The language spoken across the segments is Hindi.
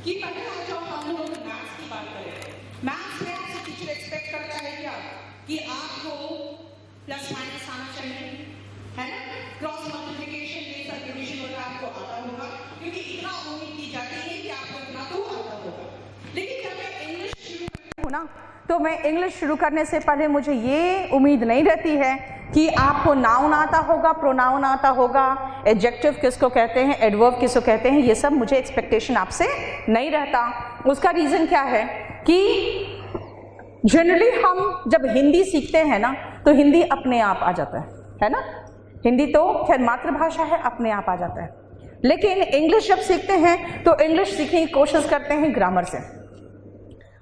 कि पहले आ जाओ हम लोग मैथ्स की बात करें। मैथ्स में आपसे टीचर एक्सपेक्ट करता है क्या कि आपको प्लस माइनस आना चाहिए, है ना? क्रॉस मल्टीप्लिकेशन ये सब डिवीजन वगैरह आपको आता होगा, क्योंकि इतना उम्मीद की जाती है कि आपको इतना तो आता होगा। लेकिन जब मैं इंग्लिश शुरू करती हूँ ना, तो मैं इंग्लिश शुरू करने से पहले मुझे ये उम्मीद नहीं रहती है कि आपको नाउन आता होगा, प्रोनाउन आता होगा, एडजेक्टिव किसको कहते हैं, एडवर्ब किसको कहते हैं, ये सब मुझे एक्सपेक्टेशन आपसे नहीं रहता। उसका रीज़न क्या है कि जनरली हम जब हिंदी सीखते हैं ना, तो हिंदी अपने आप आ जाता है ना? हिंदी तो खैर मातृभाषा है, अपने आप आ जाता है। लेकिन इंग्लिश जब सीखते हैं तो इंग्लिश सीखने की कोशिश करते हैं ग्रामर से।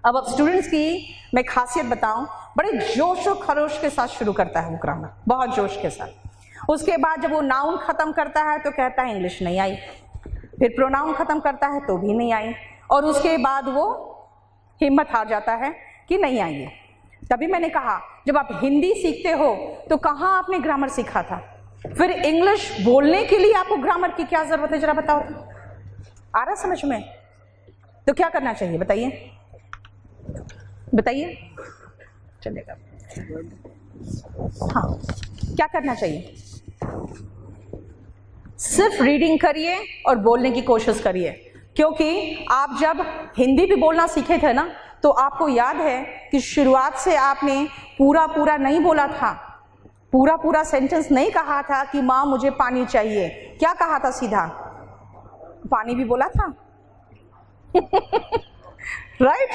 अब स्टूडेंट्स की मैं खासियत बताऊं, बड़े जोश और खरोश के साथ शुरू करता है वो ग्रामर, बहुत जोश के साथ। उसके बाद जब वो नाउन खत्म करता है तो कहता है इंग्लिश नहीं आई, फिर प्रोनाउन खत्म करता है तो भी नहीं आई, और उसके बाद वो हिम्मत हार जाता है कि नहीं आई है। तभी मैंने कहा जब आप हिंदी सीखते हो तो कहाँ आपने ग्रामर सीखा था, फिर इंग्लिश बोलने के लिए आपको ग्रामर की क्या जरूरत है, जरा बताओ। आ रहा समझ में? तो क्या करना चाहिए बताइए, बताइए, चलेगा। हाँ, क्या करना चाहिए? सिर्फ रीडिंग करिए और बोलने की कोशिश करिए, क्योंकि आप जब हिंदी भी बोलना सीखे थे ना, तो आपको याद है कि शुरुआत से आपने पूरा पूरा नहीं बोला था, पूरा पूरा सेंटेंस नहीं कहा था कि माँ मुझे पानी चाहिए। क्या कहा था? सीधा पानी भी बोला था राइट?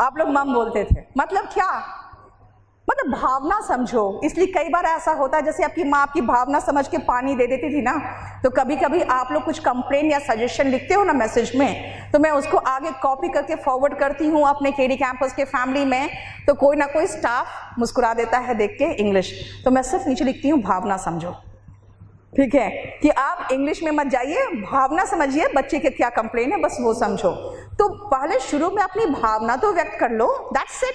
आप लोग मम बोलते थे। मतलब क्या? मतलब भावना समझो। इसलिए कई बार ऐसा होता है जैसे आपकी माँ आपकी भावना समझ के पानी दे देती थी ना, तो कभी कभी आप लोग कुछ कंप्लेन या सजेशन लिखते हो ना मैसेज में, तो मैं उसको आगे कॉपी करके फॉरवर्ड करती हूँ अपने केडी कैंपस के फैमिली में, तो कोई ना कोई स्टाफ मुस्कुरा देता है देख के इंग्लिश, तो मैं सिर्फ नीचे लिखती हूँ भावना समझो। ठीक है कि आप इंग्लिश में मत जाइए, भावना समझिए, बच्चे के क्या कंप्लेन है बस वो समझो। तो पहले शुरू में अपनी भावना तो व्यक्त कर लो, दैट्स इट।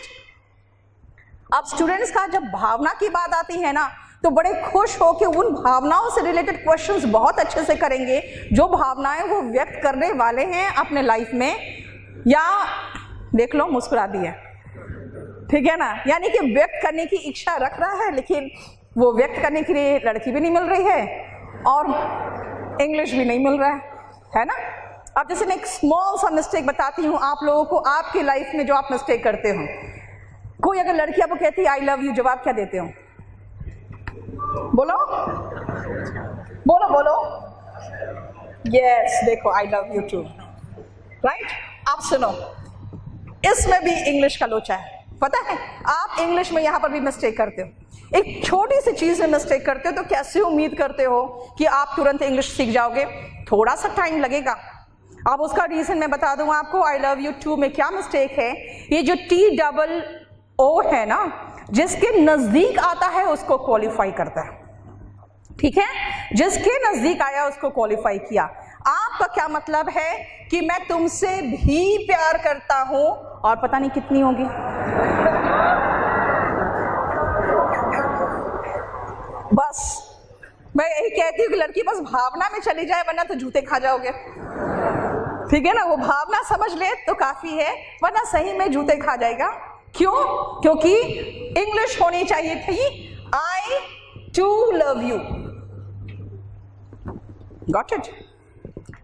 अब स्टूडेंट्स का जब भावना की बात आती है ना, तो बड़े खुश हो के उन भावनाओं से रिलेटेड क्वेश्चंस बहुत अच्छे से करेंगे जो भावनाएं वो व्यक्त करने वाले हैं अपने लाइफ में। या देख लो मुस्कुरा दिए, ठीक है ना? यानी कि व्यक्त करने की इच्छा रख रहा है, लेकिन वो व्यक्त करने के लिए लड़की भी नहीं मिल रही है और इंग्लिश भी नहीं मिल रहा है ना? अब जैसे मैं एक स्मॉल सा मिस्टेक बताती हूँ आप लोगों को, आपकी लाइफ में जो आप मिस्टेक करते हो। कोई अगर लड़की आपको कहती है आई लव यू, जवाब क्या देते हो? बोलो बोलो बोलो। यस, देखो I love you too, right? आप सुनो, इसमें भी इंग्लिश का लोचा है, पता है? आप इंग्लिश में यहाँ पर भी मिस्टेक करते हो, एक छोटी सी चीज में मिस्टेक करते हो, तो कैसे उम्मीद करते हो कि आप तुरंत इंग्लिश सीख जाओगे? थोड़ा सा टाइम लगेगा। अब उसका रीजन मैं बता दूं आपको। आई लव यू टू में क्या मिस्टेक है? ये जो TOO है ना, जिसके नजदीक आता है उसको क्वालिफाई करता है, ठीक है? जिसके नजदीक आया उसको क्वालिफाई किया। आपका क्या मतलब है कि मैं तुमसे भी प्यार करता हूं, और पता नहीं कितनी होगी। बस मैं यही कहती हूँ कि लड़की बस भावना में चली जाए, वरना तो जूते खा जाओगे, ठीक है ना? वो भावना समझ ले तो काफी है, वरना सही में जूते खा जाएगा। क्यों? क्योंकि इंग्लिश होनी चाहिए थी I to love you. Got it?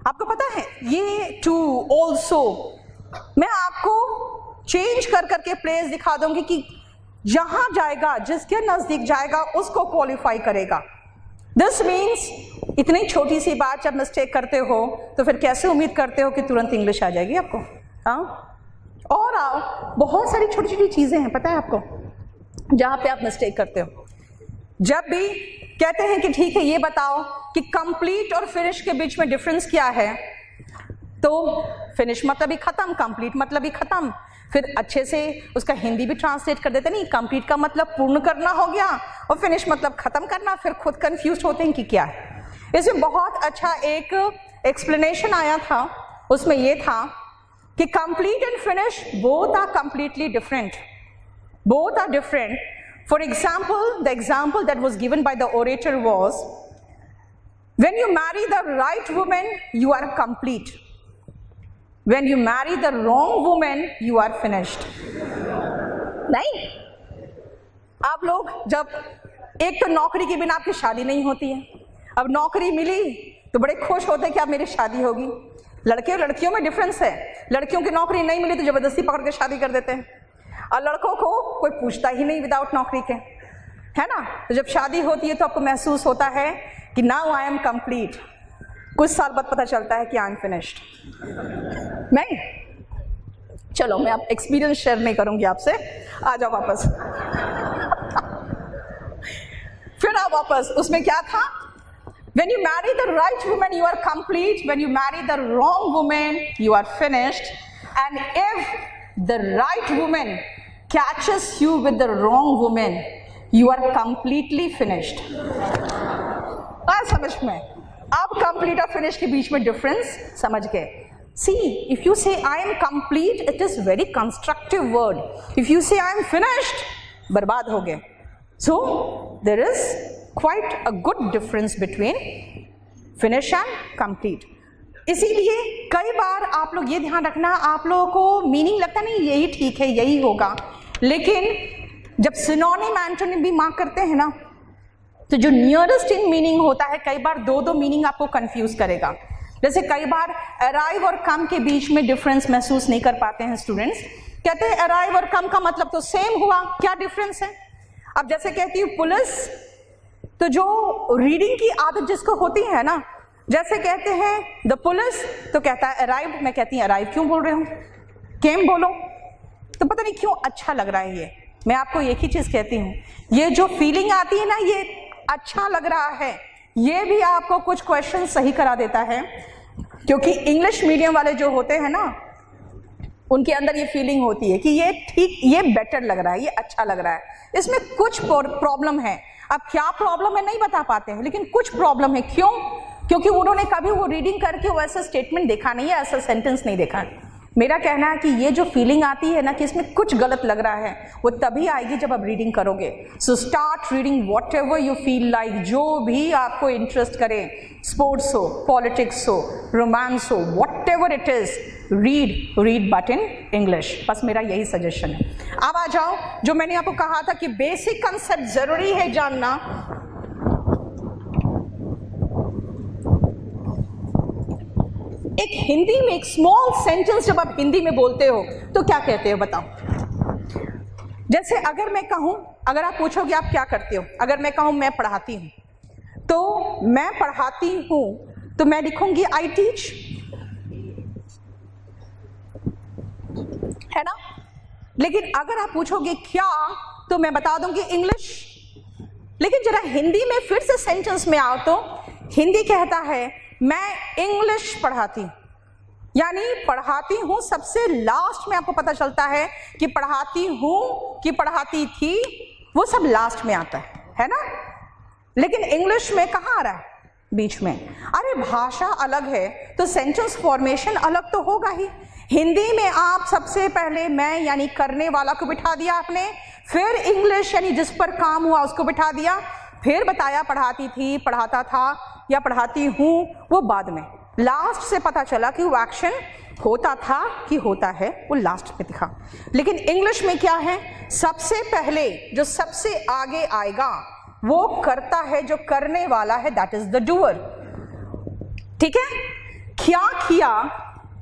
आपको पता है ये टू ऑल्सो मैं आपको चेंज कर करके प्लेस दिखा दूंगी कि जहां जाएगा, जिसके नजदीक जाएगा उसको क्वालिफाई करेगा। दिस मीन्स इतनी छोटी सी बात जब मिस्टेक करते हो तो फिर कैसे उम्मीद करते हो कि तुरंत इंग्लिश आ जाएगी आपको? हाँ, और आओ, बहुत सारी छोटी छोटी चीजें हैं पता है आपको जहां पे आप मिस्टेक करते हो। जब भी कहते हैं कि ठीक है ये बताओ कि कंप्लीट और फिनिश के बीच में डिफरेंस क्या है, तो फिनिश मतलब ही खत्म, कंप्लीट मतलब ही खत्म। फिर अच्छे से उसका हिंदी भी ट्रांसलेट कर देते, नहीं कंप्लीट का मतलब पूर्ण करना हो गया और फिनिश मतलब खत्म करना। फिर खुद कंफ्यूज होते हैं कि क्या है। इसमें बहुत अच्छा एक एक्सप्लेनेशन आया था, उसमें ये था कि complete and finish both are completely different, both are different. For example, the example that was given by the orator was, when you marry the right woman, you are complete. When you marry the wrong woman, you are finished. नहीं, आप लोग जब एक तो नौकरी के बिना आपकी शादी नहीं होती है, अब नौकरी मिली तो बड़े खुश होते हैं कि अब मेरी शादी होगी। लड़के और लड़कियों में डिफरेंस है, लड़कियों की नौकरी नहीं मिली तो जबरदस्ती पकड़ के शादी कर देते हैं, और लड़कों को कोई पूछता ही नहीं विदाउट नौकरी के, है ना। तो जब शादी होती है तो आपको महसूस होता है कि नाउ आई एम कंप्लीट। कुछ साल बाद पता चलता है कि आई एम फिनिश्ड। नहीं, चलो मैं अब एक्सपीरियंस शेयर नहीं करूंगी आपसे, आ जाओ वापस। फिर आओ वापस, उसमें क्या था? When you marry the right woman, you are complete. When you marry the wrong woman, you are finished. And if the right woman catches you with the wrong woman, you are completely finished. समझ में? आप complete और finish के बीच में difference समझ गए? See, if you say I am complete, it is very constructive word. If you say I am finished, बर्बाद हो गए. So there is quite a good difference between finish and complete. इसीलिए कई बार आप लोग ये ध्यान रखना, आप लोगों को मीनिंग लगता नहीं यही ठीक है, यही होगा, लेकिन जब सिनोनिम एंटोनिम भी मार्क करते हैं ना, तो जो नियरेस्ट इन मीनिंग होता है कई बार दो मीनिंग आपको कंफ्यूज करेगा। जैसे कई बार अराइव और कम के बीच में डिफरेंस महसूस नहीं कर पाते हैं स्टूडेंट्स, कहते हैं अराइव और कम का मतलब तो सेम हुआ, क्या डिफरेंस है? अब जैसे कहती हूँ पुलिस, तो जो रीडिंग की आदत जिसको होती है ना, जैसे कहते हैं द पुलिस तो कहता है अराइव, मैं कहती हूँ अराइव क्यों बोल रहे हो, केम बोलो, तो पता नहीं क्यों अच्छा लग रहा है। ये मैं आपको एक ही चीज कहती हूँ, ये जो फीलिंग आती है ना, ये अच्छा लग रहा है, ये भी आपको कुछ क्वेश्चन सही करा देता है, क्योंकि इंग्लिश मीडियम वाले जो होते हैं ना, उनके अंदर ये फीलिंग होती है कि ये ठीक, ये बेटर लग रहा है, ये अच्छा लग रहा है, इसमें कुछ प्रॉब्लम है। अब क्या प्रॉब्लम है नहीं बता पाते हैं, लेकिन कुछ प्रॉब्लम है। क्यों? क्योंकि उन्होंने कभी वो रीडिंग करके वैसा स्टेटमेंट देखा नहीं है, ऐसा सेंटेंस नहीं देखा है। मेरा कहना है कि ये जो फीलिंग आती है ना कि इसमें कुछ गलत लग रहा है, वो तभी आएगी जब आप रीडिंग करोगे। So start reading what ever you feel like, जो भी आपको इंटरेस्ट करे, स्पोर्ट्स हो, पॉलिटिक्स हो, रोमांस हो, what ever it is, read but in English. बस मेरा यही सजेशन है। अब आ जाओ, जो मैंने आपको कहा था कि बेसिक कंसेप्ट जरूरी है जानना। एक हिंदी में एक स्मॉल सेंटेंस जब आप हिंदी में बोलते हो तो क्या कहते हो बताओ? जैसे अगर मैं कहूं, अगर आप पूछोगे आप क्या करते हो, अगर मैं कहूं मैं पढ़ाती हूं, तो मैं पढ़ाती हूं तो मैं लिखूंगी आई टीच, है ना। लेकिन अगर आप पूछोगे क्या, तो मैं बता दूंगी इंग्लिश। लेकिन जरा हिंदी में फिर से सेंटेंस में आओ तो हिंदी कहता है मैं इंग्लिश पढ़ाती, यानी पढ़ाती हूं सबसे लास्ट में आपको पता चलता है कि पढ़ाती हूं कि पढ़ाती थी, वो सब लास्ट में आता है ना। लेकिन इंग्लिश में कहाँ आ रहा है? बीच में। अरे भाषा अलग है तो सेंटेंस फॉर्मेशन अलग तो होगा ही। हिंदी में आप सबसे पहले मैं यानी करने वाला को बिठा दिया आपने, फिर इंग्लिश यानी जिस पर काम हुआ उसको बिठा दिया, फिर बताया पढ़ाती थी, पढ़ाता था या पढ़ाती हूं, वो बाद में। लास्ट से पता चला कि वो एक्शन होता था कि होता है, वो लास्ट में दिखा। लेकिन इंग्लिश में क्या है? सबसे पहले जो सबसे आगे आएगा वो करता है, जो करने वाला है, दैट इज द डूअर। ठीक है, क्या किया,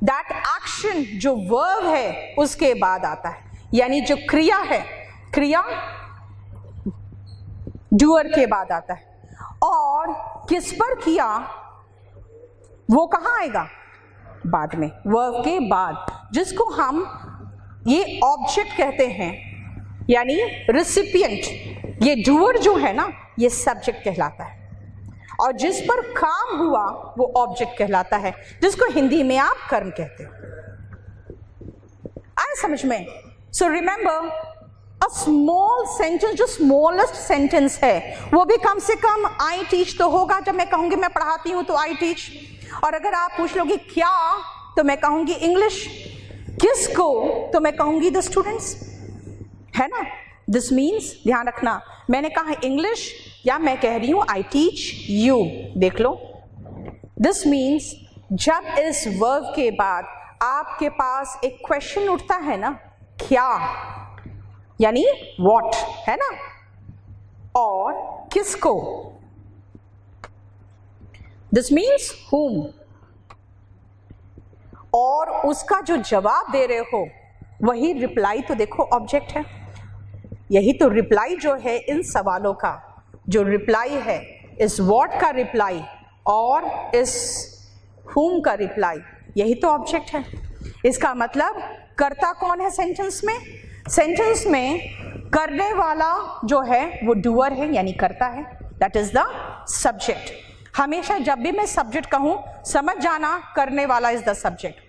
दैट एक्शन जो वर्ब है उसके बाद आता है, यानी जो क्रिया है, क्रिया डूअर के बाद आता है। और किस पर किया वो कहाँ आएगा? बाद में, वर्ब के बाद, जिसको हम ये ऑब्जेक्ट कहते हैं, यानी रिसिपिएंट। ये डूअर जो है ना, ये सब्जेक्ट कहलाता है, और जिस पर काम हुआ वो ऑब्जेक्ट कहलाता है, जिसको हिंदी में आप कर्म कहते हो। आए समझ में? So remember, a small sentence, जो स्मॉलेस्ट सेंटेंस है, वो भी कम से कम आई टीच तो होगा। जब मैं कहूंगी मैं पढ़ाती हूं तो आई टीच, और अगर आप पूछ लोगे क्या, तो मैं कहूंगी इंग्लिश। किसको? तो मैं कहूंगी द स्टूडेंट्स, है ना। दिस मीन्स, ध्यान रखना, मैंने कहा इंग्लिश या मैं कह रही हूं आई टीच यू, देख लो। दिस मीन्स जब इस वर्ब के बाद आपके पास एक क्वेश्चन उठता है ना, क्या यानी व्हाट, है ना, और किसको, दिस मीन्स whom, और उसका जो जवाब दे रहे हो वही रिप्लाई तो देखो ऑब्जेक्ट है। यही तो रिप्लाई जो है इन सवालों का, जो रिप्लाई है इस व्हाट का रिप्लाई और इस whom का रिप्लाई, यही तो ऑब्जेक्ट है। इसका मतलब कर्ता कौन है सेंटेंस में? सेंटेंस में करने वाला जो है वो डूअर है यानी कर्ता है, दैट इज द सब्जेक्ट। हमेशा जब भी मैं सब्जेक्ट कहूं समझ जाना करने वाला इज द सब्जेक्ट।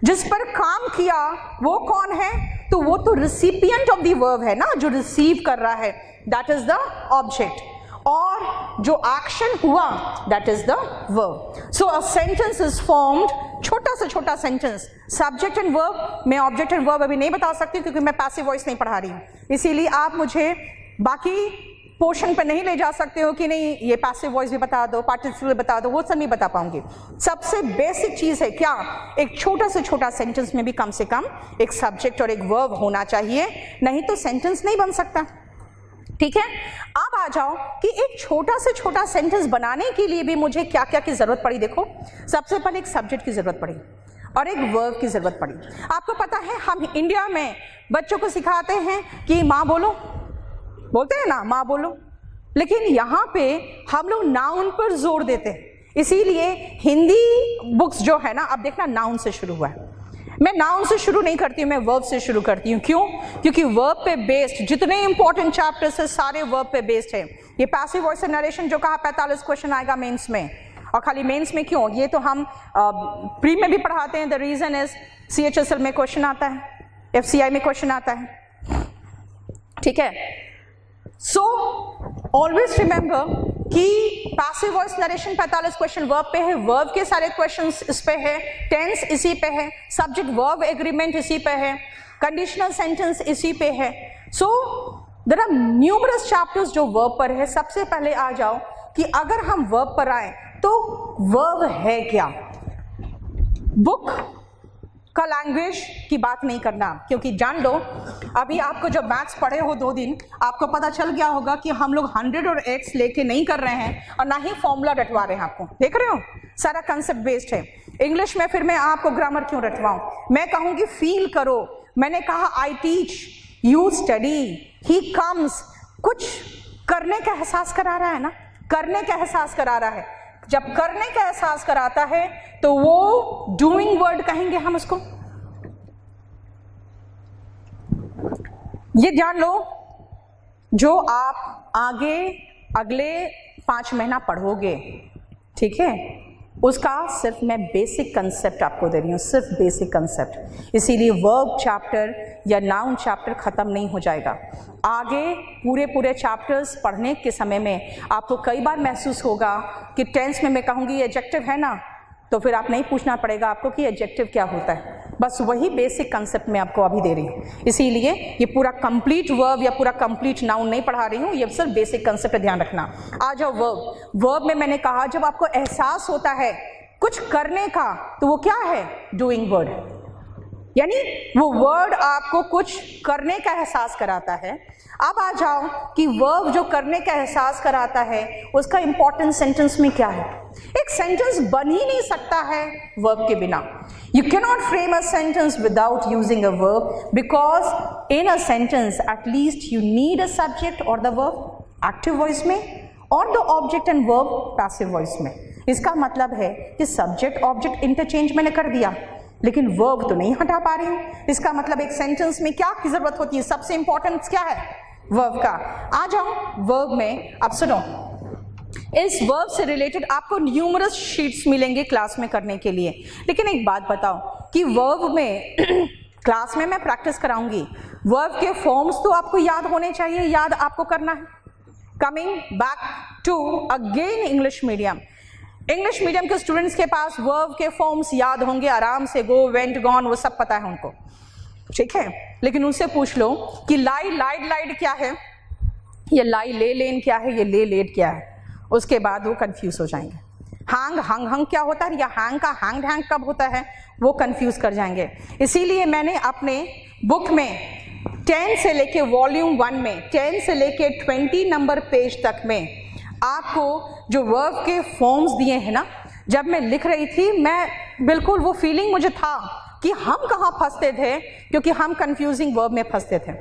जिस पर काम किया वो कौन है? तो वो तो रिसिपिएंट ऑफ द वर्ब है ना, जो रिसीव कर रहा है, दैट इज द ऑब्जेक्ट। और जो एक्शन हुआ that is the verb. So a sentence is formed, छोटा से छोटा सेंटेंस, सब्जेक्ट एंड वर्ब। मैं ऑब्जेक्ट एंड वर्ब अभी नहीं बता सकती क्योंकि मैं पैसिव वॉइस नहीं पढ़ा रही हूँ, इसीलिए आप मुझे बाकी पोर्शन पे नहीं ले जा सकते हो कि नहीं ये पैसिव वॉइस भी बता दो, पार्टिसिपल बता दो, वो सब नहीं बता पाऊंगी। सबसे बेसिक चीज है क्या, एक छोटा से छोटा सेंटेंस में भी कम से कम एक सब्जेक्ट और एक वर्ब होना चाहिए, नहीं तो सेंटेंस नहीं बन सकता। ठीक है, अब आ जाओ कि एक छोटा से छोटा सेंटेंस बनाने के लिए भी मुझे क्या क्या की जरूरत पड़ी। देखो, सबसे पहले एक सब्जेक्ट की जरूरत पड़ी और एक वर्ब की जरूरत पड़ी। आपको पता है हम इंडिया में बच्चों को सिखाते हैं कि माँ बोलो, बोलते हैं ना माँ बोलो, लेकिन यहाँ पे हम लोग नाउन पर जोर देते हैं, इसीलिए हिंदी बुक्स जो है ना, अब देखना नाउन से शुरू हुआ है। मैं नाउन से शुरू नहीं करती हूँ, मैं वर्ब से शुरू करती हूँ। क्यों? क्योंकि वर्ब पे बेस्ड जितने इंपॉर्टेंट चैप्टर्स है सारे वर्ब पे बेस्ड है। ये पैसिव वॉइस एंड नरेशन जो कहा 45 क्वेश्चन आएगा मेंस में, और खाली मेंस में क्यों, ये तो हम प्री में भी पढ़ाते हैं। द रीजन इज CHSL में क्वेश्चन आता है, FCI में क्वेश्चन आता है। ठीक है, सो ऑलवेज रिमेंबर कि passive voice narration 45 question verb पे है, वर्ब के सारे क्वेश्चंस इस पे है, टेंस इसी पे है, सब्जेक्ट वर्ब एग्रीमेंट इसी पे है, कंडीशनल सेंटेंस इसी पे है। So there are numerous chapters जो वर्ब पर है। सबसे पहले आ जाओ कि अगर हम वर्ब पर आए तो वर्ब है क्या। बुक का लैंग्वेज की बात नहीं करना, क्योंकि जान लो अभी आपको जब मैथ्स पढ़े हो 2 दिन, आपको पता चल गया होगा कि हम लोग 100 और एक्स लेके नहीं कर रहे हैं और ना ही फॉर्मूला रटवा रहे हैं। आपको देख रहे हो, सारा कंसेप्ट बेस्ड है। इंग्लिश में फिर मैं आपको ग्रामर क्यों रटवाऊं, मैं कहूंगी फील करो। मैंने कहा I teach, you study, he comes, कुछ करने का एहसास करा रहा है ना, करने का एहसास करा रहा है। जब करने का एहसास कराता है तो वो डूइंग वर्ड कहेंगे हम उसको। ये जान लो, जो आप आगे अगले 5 महीना पढ़ोगे, ठीक है, उसका सिर्फ मैं बेसिक कंसेप्ट आपको दे रही हूँ, सिर्फ बेसिक कंसेप्ट। इसीलिए वर्ब चैप्टर या नाउन चैप्टर खत्म नहीं हो जाएगा। आगे पूरे चैप्टर्स पढ़ने के समय में आपको कई बार महसूस होगा कि टेंस में मैं कहूँगी एडजेक्टिव है ना, तो फिर आप नहीं पूछना पड़ेगा आपको कि एडजेक्टिव क्या होता है। बस वही बेसिक कंसेप्ट मैं आपको अभी दे रही हूँ, इसीलिए ये पूरा कंप्लीट वर्ब या पूरा कंप्लीट नाउन नहीं पढ़ा रही हूँ, ये सिर्फ बेसिक कंसेप्ट ध्यान रखना। आ जाओ वर्ब। वर्ब में मैंने कहा जब आपको एहसास होता है कुछ करने का, तो वो क्या है, डूइंग वर्ड, यानी वो वर्ड आपको कुछ करने का एहसास कराता है। अब आ जाओ कि वर्ब जो करने का एहसास कराता है उसका इंपॉर्टेंट सेंटेंस में क्या है। एक सेंटेंस बन ही नहीं सकता है वर्ब के बिना। You cannot frame a sentence without using a verb, because in a sentence at least you need a subject or the verb active voice में, और the object and verb passive voice में। इसका मतलब है कि सब्जेक्ट ऑब्जेक्ट इंटरचेंज मैंने कर दिया, लेकिन वर्ब तो नहीं हटा पा रही हूँ। इसका मतलब एक सेंटेंस में क्या की जरूरत होती है, सबसे इंपॉर्टेंट क्या है, वर्ब का। आ जाओ वर्ब में। अब सुनो, इस वर्ब से रिलेटेड आपको न्यूमरस शीट्स मिलेंगे क्लास में करने के लिए, लेकिन एक बात बताओ कि वर्ब में क्लास में मैं प्रैक्टिस कराऊंगी, वर्ब के फॉर्म्स तो आपको याद होने चाहिए, याद आपको करना है। Coming back to again English medium, English medium के स्टूडेंट्स के पास वर्ब के फॉर्म्स याद होंगे आराम से, गो, वेंट, गॉन, वो सब पता है उनको, ठीक है। लेकिन उनसे पूछ लो कि लाई, लाइड, लाइड क्या है, ये लाई, ले, लेन क्या है, ये ले, लेट क्या है, उसके बाद वो कंफ्यूज हो जाएंगे। हैंग हंग हंग क्या होता है या हैंग का हैंग हैंग कब होता है वो कंफ्यूज कर जाएंगे। इसीलिए मैंने अपने बुक में 10 से लेके वॉल्यूम 1 में 10 से लेके 20 नंबर पेज तक में आपको जो वर्ब के फॉर्म्स दिए हैं ना, जब मैं लिख रही थी मैं बिल्कुल वो फीलिंग मुझे था कि हम कहाँ फंसते थे, क्योंकि हम कंफ्यूजिंग वर्ब में फंसते थे।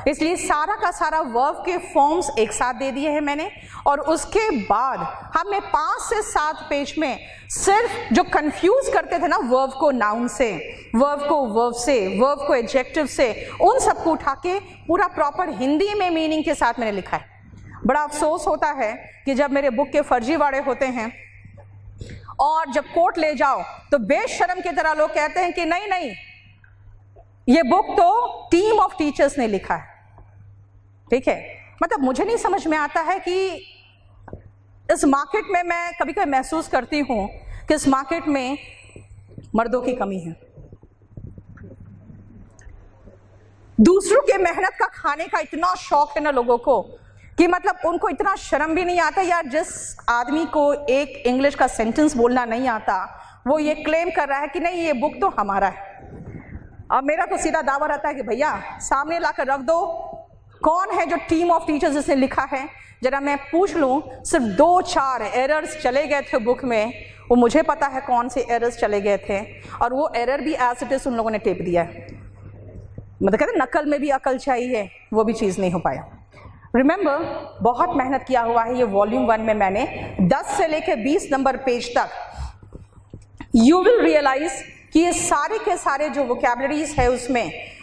इसलिए सारा का सारा वर्ब के फॉर्म्स एक साथ दे दिए हैं मैंने, और उसके बाद हमने 5 से 7 पेज में सिर्फ जो कंफ्यूज करते थे ना वर्ब को नाउन से, वर्ब को वर्ब से, वर्ब को एडजेक्टिव से, उन सबको उठा के पूरा प्रॉपर हिंदी में मीनिंग के साथ मैंने लिखा है। बड़ा अफसोस होता है कि जब मेरे बुक के फर्जीवाड़े होते हैं और जब कोर्ट ले जाओ तो बेशर्म की तरह लोग कहते हैं कि नहीं नहीं, ये बुक तो टीम ऑफ टीचर्स ने लिखा है। ठीक है, मतलब मुझे नहीं समझ में आता है कि इस मार्केट में, मैं कभी कभी महसूस करती हूं कि इस मार्केट में मर्दों की कमी है। दूसरों के मेहनत का खाने का इतना शौक है ना लोगों को कि मतलब उनको इतना शर्म भी नहीं आता। यार, जिस आदमी को एक इंग्लिश का सेंटेंस बोलना नहीं आता वो ये क्लेम कर रहा है कि नहीं ये बुक तो हमारा है। अब मेरा तो सीधा दावा रहता है कि भैया सामने लाकर रख दो, कौन है जो टीम ऑफ टीचर्स जिसने लिखा है, जरा मैं पूछ लूं। सिर्फ 2-4 एरर्स चले गए थे बुक में, वो मुझे पता है कौन से एरर्स चले गए थे, और वो एरर भी एज इट इज उन लोगों ने टेप दिया है। मतलब कहते नकल में भी अकल चाहिए, वो भी चीज़ नहीं हो पाया। रिमेंबर, बहुत मेहनत किया हुआ है। ये वॉल्यूम 1 में मैंने 10 से लेकर 20 नंबर पेज तक, यू विल रियलाइज कि ये सारे के सारे जो वोकैबुलरीज है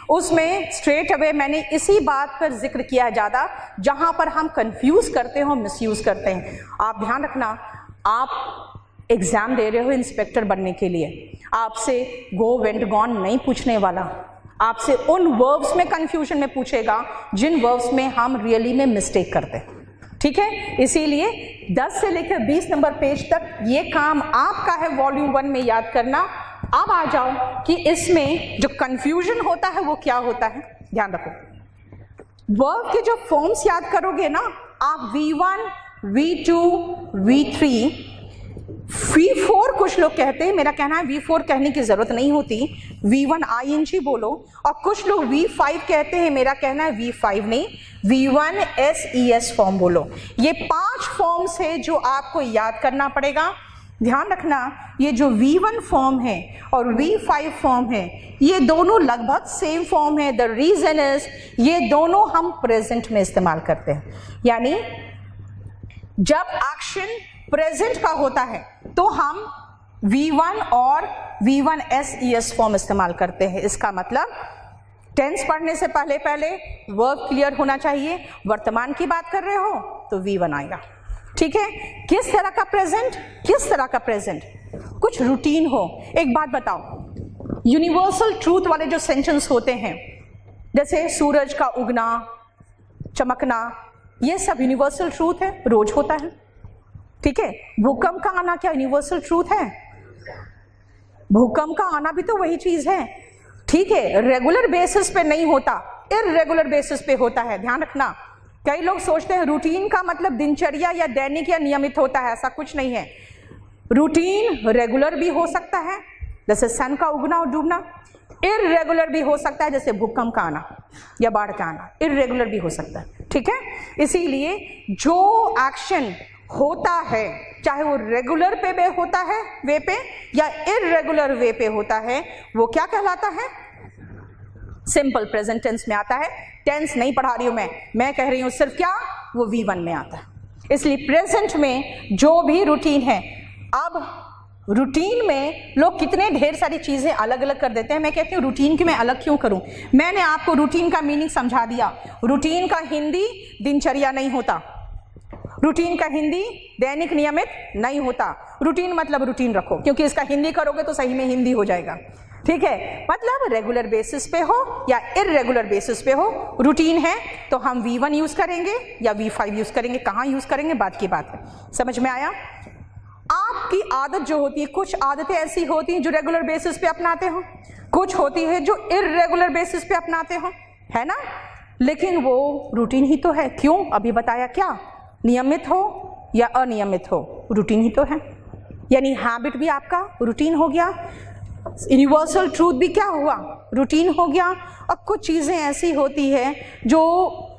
उसमें स्ट्रेट अवे मैंने इसी बात पर जिक्र किया है ज़्यादा, जहां पर हम कंफ्यूज करते हो, मिसयूज करते हैं। आप ध्यान रखना, आप एग्जाम दे रहे हो इंस्पेक्टर बनने के लिए, आपसे गो वेंट गॉन नहीं पूछने वाला, आपसे उन वर्ब्स में कंफ्यूजन में पूछेगा जिन वर्ब्स में हम रियली में मिस्टेक करते हैं। ठीक है, इसीलिए 10 से लेकर 20 नंबर पेज तक ये काम आपका है वॉल्यूम 1 में याद करना। अब आ जाओ कि इसमें जो कंफ्यूजन होता है वो क्या होता है। ध्यान रखो, वर्ब के जो फॉर्म्स याद करोगे ना आप, V1, V2, V3, V4 कुछ लोग कहते हैं, मेरा कहना है V4 कहने की जरूरत नहीं होती, V1 ING बोलो। और कुछ लोग V5 कहते हैं, मेरा कहना है V5 नहीं, V1 SES फॉर्म बोलो। ये 5 फॉर्म्स है जो आपको याद करना पड़ेगा। ध्यान रखना, ये जो V1 फॉर्म है और V5 फॉर्म है, ये दोनों लगभग सेम फॉर्म है। द रीजन इज ये दोनों हम प्रेजेंट में इस्तेमाल करते हैं, यानी जब एक्शन प्रेजेंट का होता है तो हम V1 और V1 SES फॉर्म इस्तेमाल करते हैं। इसका मतलब टेंस पढ़ने से पहले वर्ब क्लियर होना चाहिए। वर्तमान की बात कर रहे हो तो V1 आएगा। ठीक है, किस तरह का प्रेजेंट, किस तरह का प्रेजेंट, कुछ रूटीन हो। एक बात बताओ, यूनिवर्सल ट्रूथ वाले जो सेंटेंस होते हैं, जैसे सूरज का उगना, चमकना, ये सब यूनिवर्सल ट्रूथ है, रोज होता है। ठीक है, भूकंप का आना क्या यूनिवर्सल ट्रूथ है? भूकंप का आना भी तो वही चीज है। ठीक है, रेगुलर बेसिस पे नहीं होता, इररेगुलर बेसिस पे होता है। ध्यान रखना, कई लोग सोचते हैं रूटीन का मतलब दिनचर्या या दैनिक या नियमित होता है, ऐसा कुछ नहीं है। रूटीन रेगुलर भी हो सकता है, जैसे सन का उगना और डूबना। इररेगुलर भी हो सकता है, जैसे भूकंप का आना या बाढ़ का आना, इररेगुलर भी हो सकता है। ठीक है, इसीलिए जो एक्शन होता है, चाहे वो रेगुलर पे होता है वे पे या इररेगुलर वे पे होता है, वो क्या कहलाता है? सिंपल प्रेजेंट टेंस में आता है। टेंस नहीं पढ़ा रही हूं मैं कह रही हूं सिर्फ क्या, वो V1 में आता है। इसलिए प्रेजेंट में जो भी रूटीन है, अब रूटीन में लोग कितने ढेर सारी चीजें अलग अलग कर देते हैं। मैं कहती हूँ रूटीन की मैं अलग क्यों करूं? मैंने आपको रूटीन का मीनिंग समझा दिया। रूटीन का हिंदी दिनचर्या नहीं होता, रूटीन का हिंदी दैनिक नियमित नहीं होता। रूटीन मतलब रूटीन रखो, क्योंकि इसका हिंदी करोगे तो सही में हिंदी हो जाएगा। ठीक है, मतलब रेगुलर बेसिस पे हो या इररेगुलर बेसिस पे हो, रूटीन है तो हम V1 यूज करेंगे या V5 यूज करेंगे। कहाँ यूज करेंगे बात की बात है। समझ में आया? आपकी आदत जो होती है, कुछ आदतें ऐसी होती हैं जो रेगुलर बेसिस पे अपनाते हो, कुछ होती है जो इररेगुलर बेसिस पे अपनाते हो, है ना? लेकिन वो रूटीन ही तो है। क्यों? अभी बताया क्या, नियमित हो या अनियमित हो, रूटीन ही तो है। यानी हैबिट भी आपका रूटीन हो गया, यूनिवर्सल ट्रूथ भी क्या हुआ, रूटीन हो गया। अब कुछ चीजें ऐसी होती है जो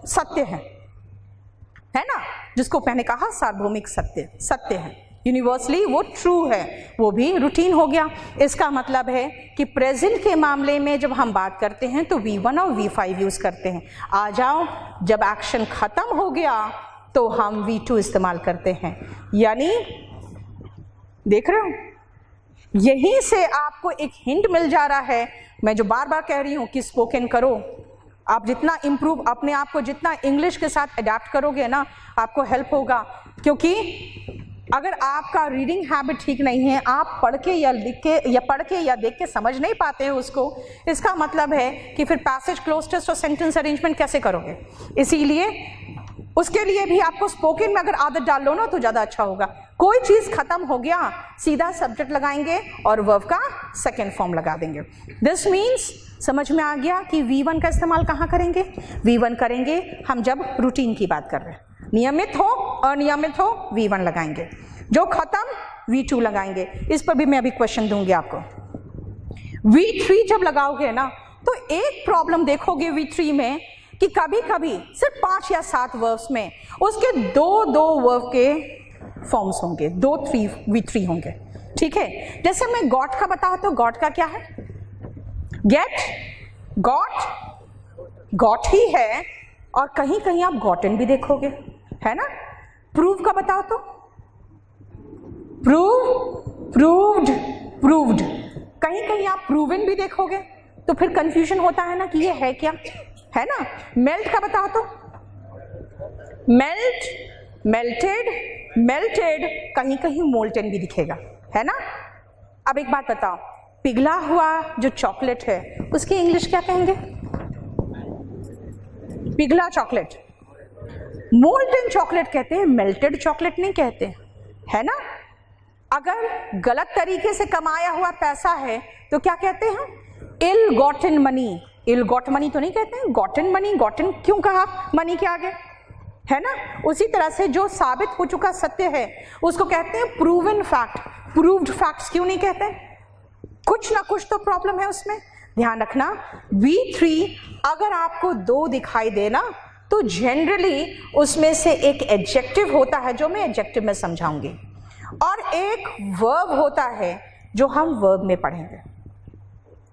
सत्य है ना, जिसको मैंने कहा सार्वभौमिक सत्य, सत्य है, यूनिवर्सली वो ट्रू है, वो भी रूटीन हो गया। इसका मतलब है कि प्रेजेंट के मामले में जब हम बात करते हैं तो V1 और V5 यूज करते हैं। आ जाओ, जब एक्शन खत्म हो गया तो हम V2 इस्तेमाल करते हैं। यानी देख रहे हो, यहीं से आपको एक हिंट मिल जा रहा है। मैं जो बार बार कह रही हूं कि स्पोकन करो, आप जितना इम्प्रूव अपने आप को जितना इंग्लिश के साथ अडेप्ट करोगे ना, आपको हेल्प होगा। क्योंकि अगर आपका रीडिंग हैबिट ठीक नहीं है, आप पढ़ के या लिख के या पढ़ के या देख के समझ नहीं पाते हो उसको, इसका मतलब है कि फिर पैसेज क्लोज टेस्ट और सेंटेंस अरेंजमेंट कैसे करोगे। इसीलिए उसके लिए भी आपको स्पोकन में अगर आदत डाल लो ना तो ज़्यादा अच्छा होगा। कोई चीज़ खत्म हो गया, सीधा सब्जेक्ट लगाएंगे और वर्ब का सेकेंड फॉर्म लगा देंगे। दिस मीन्स समझ में आ गया कि V1 का इस्तेमाल कहाँ करेंगे। V1 करेंगे हम जब रूटीन की बात कर रहे हैं, नियमित हो अनियमित हो V1 लगाएंगे, जो खत्म V2 लगाएंगे। इस पर भी मैं अभी क्वेश्चन दूंगी आपको। V3 जब लगाओगे ना तो एक प्रॉब्लम देखोगे V3 में कि कभी कभी सिर्फ 5 या 7 वर्ब्स में उसके दो वर्ब के फॉर्म्स होंगे, 2-3 V3 होंगे। ठीक है, जैसे मैं गॉट का बताऊं तो गॉट का क्या है, गेट, गॉट ही है, और कहीं कहीं आप गॉटन भी देखोगे, है ना। प्रूव का बताओ तो प्रूव्ड, कहीं कहीं आप प्रूवन भी देखोगे, तो फिर कंफ्यूजन होता है ना कि ये है क्या, है ना। मेल्ट का बताओ तो मेल्टेड, कहीं कहीं मोल्टन भी दिखेगा, है ना। अब एक बात बताओ, पिघला हुआ जो चॉकलेट है उसकी इंग्लिश क्या कहेंगे, पिघला चॉकलेट, मोल्टन चॉकलेट कहते हैं, मेल्टेड चॉकलेट नहीं कहते, है ना। अगर गलत तरीके से कमाया हुआ पैसा है तो क्या कहते हैं, इल गॉटन मनी, इल गॉट मनी तो नहीं कहते हैं, गॉटन मनी, गॉटन क्यों कहा मनी के आगे, है ना। उसी तरह से जो साबित हो चुका सत्य है उसको कहते हैं प्रूवन फैक्ट, प्रूव्ड फैक्ट्स क्यों नहीं कहते, कुछ ना कुछ तो प्रॉब्लम है उसमें। ध्यान रखना, V3 अगर आपको 2 दिखाई देना तो जनरली उसमें से एक एडजेक्टिव होता है जो मैं एडजेक्टिव में समझाऊंगी, और एक वर्ब होता है जो हम वर्ब में पढ़ेंगे।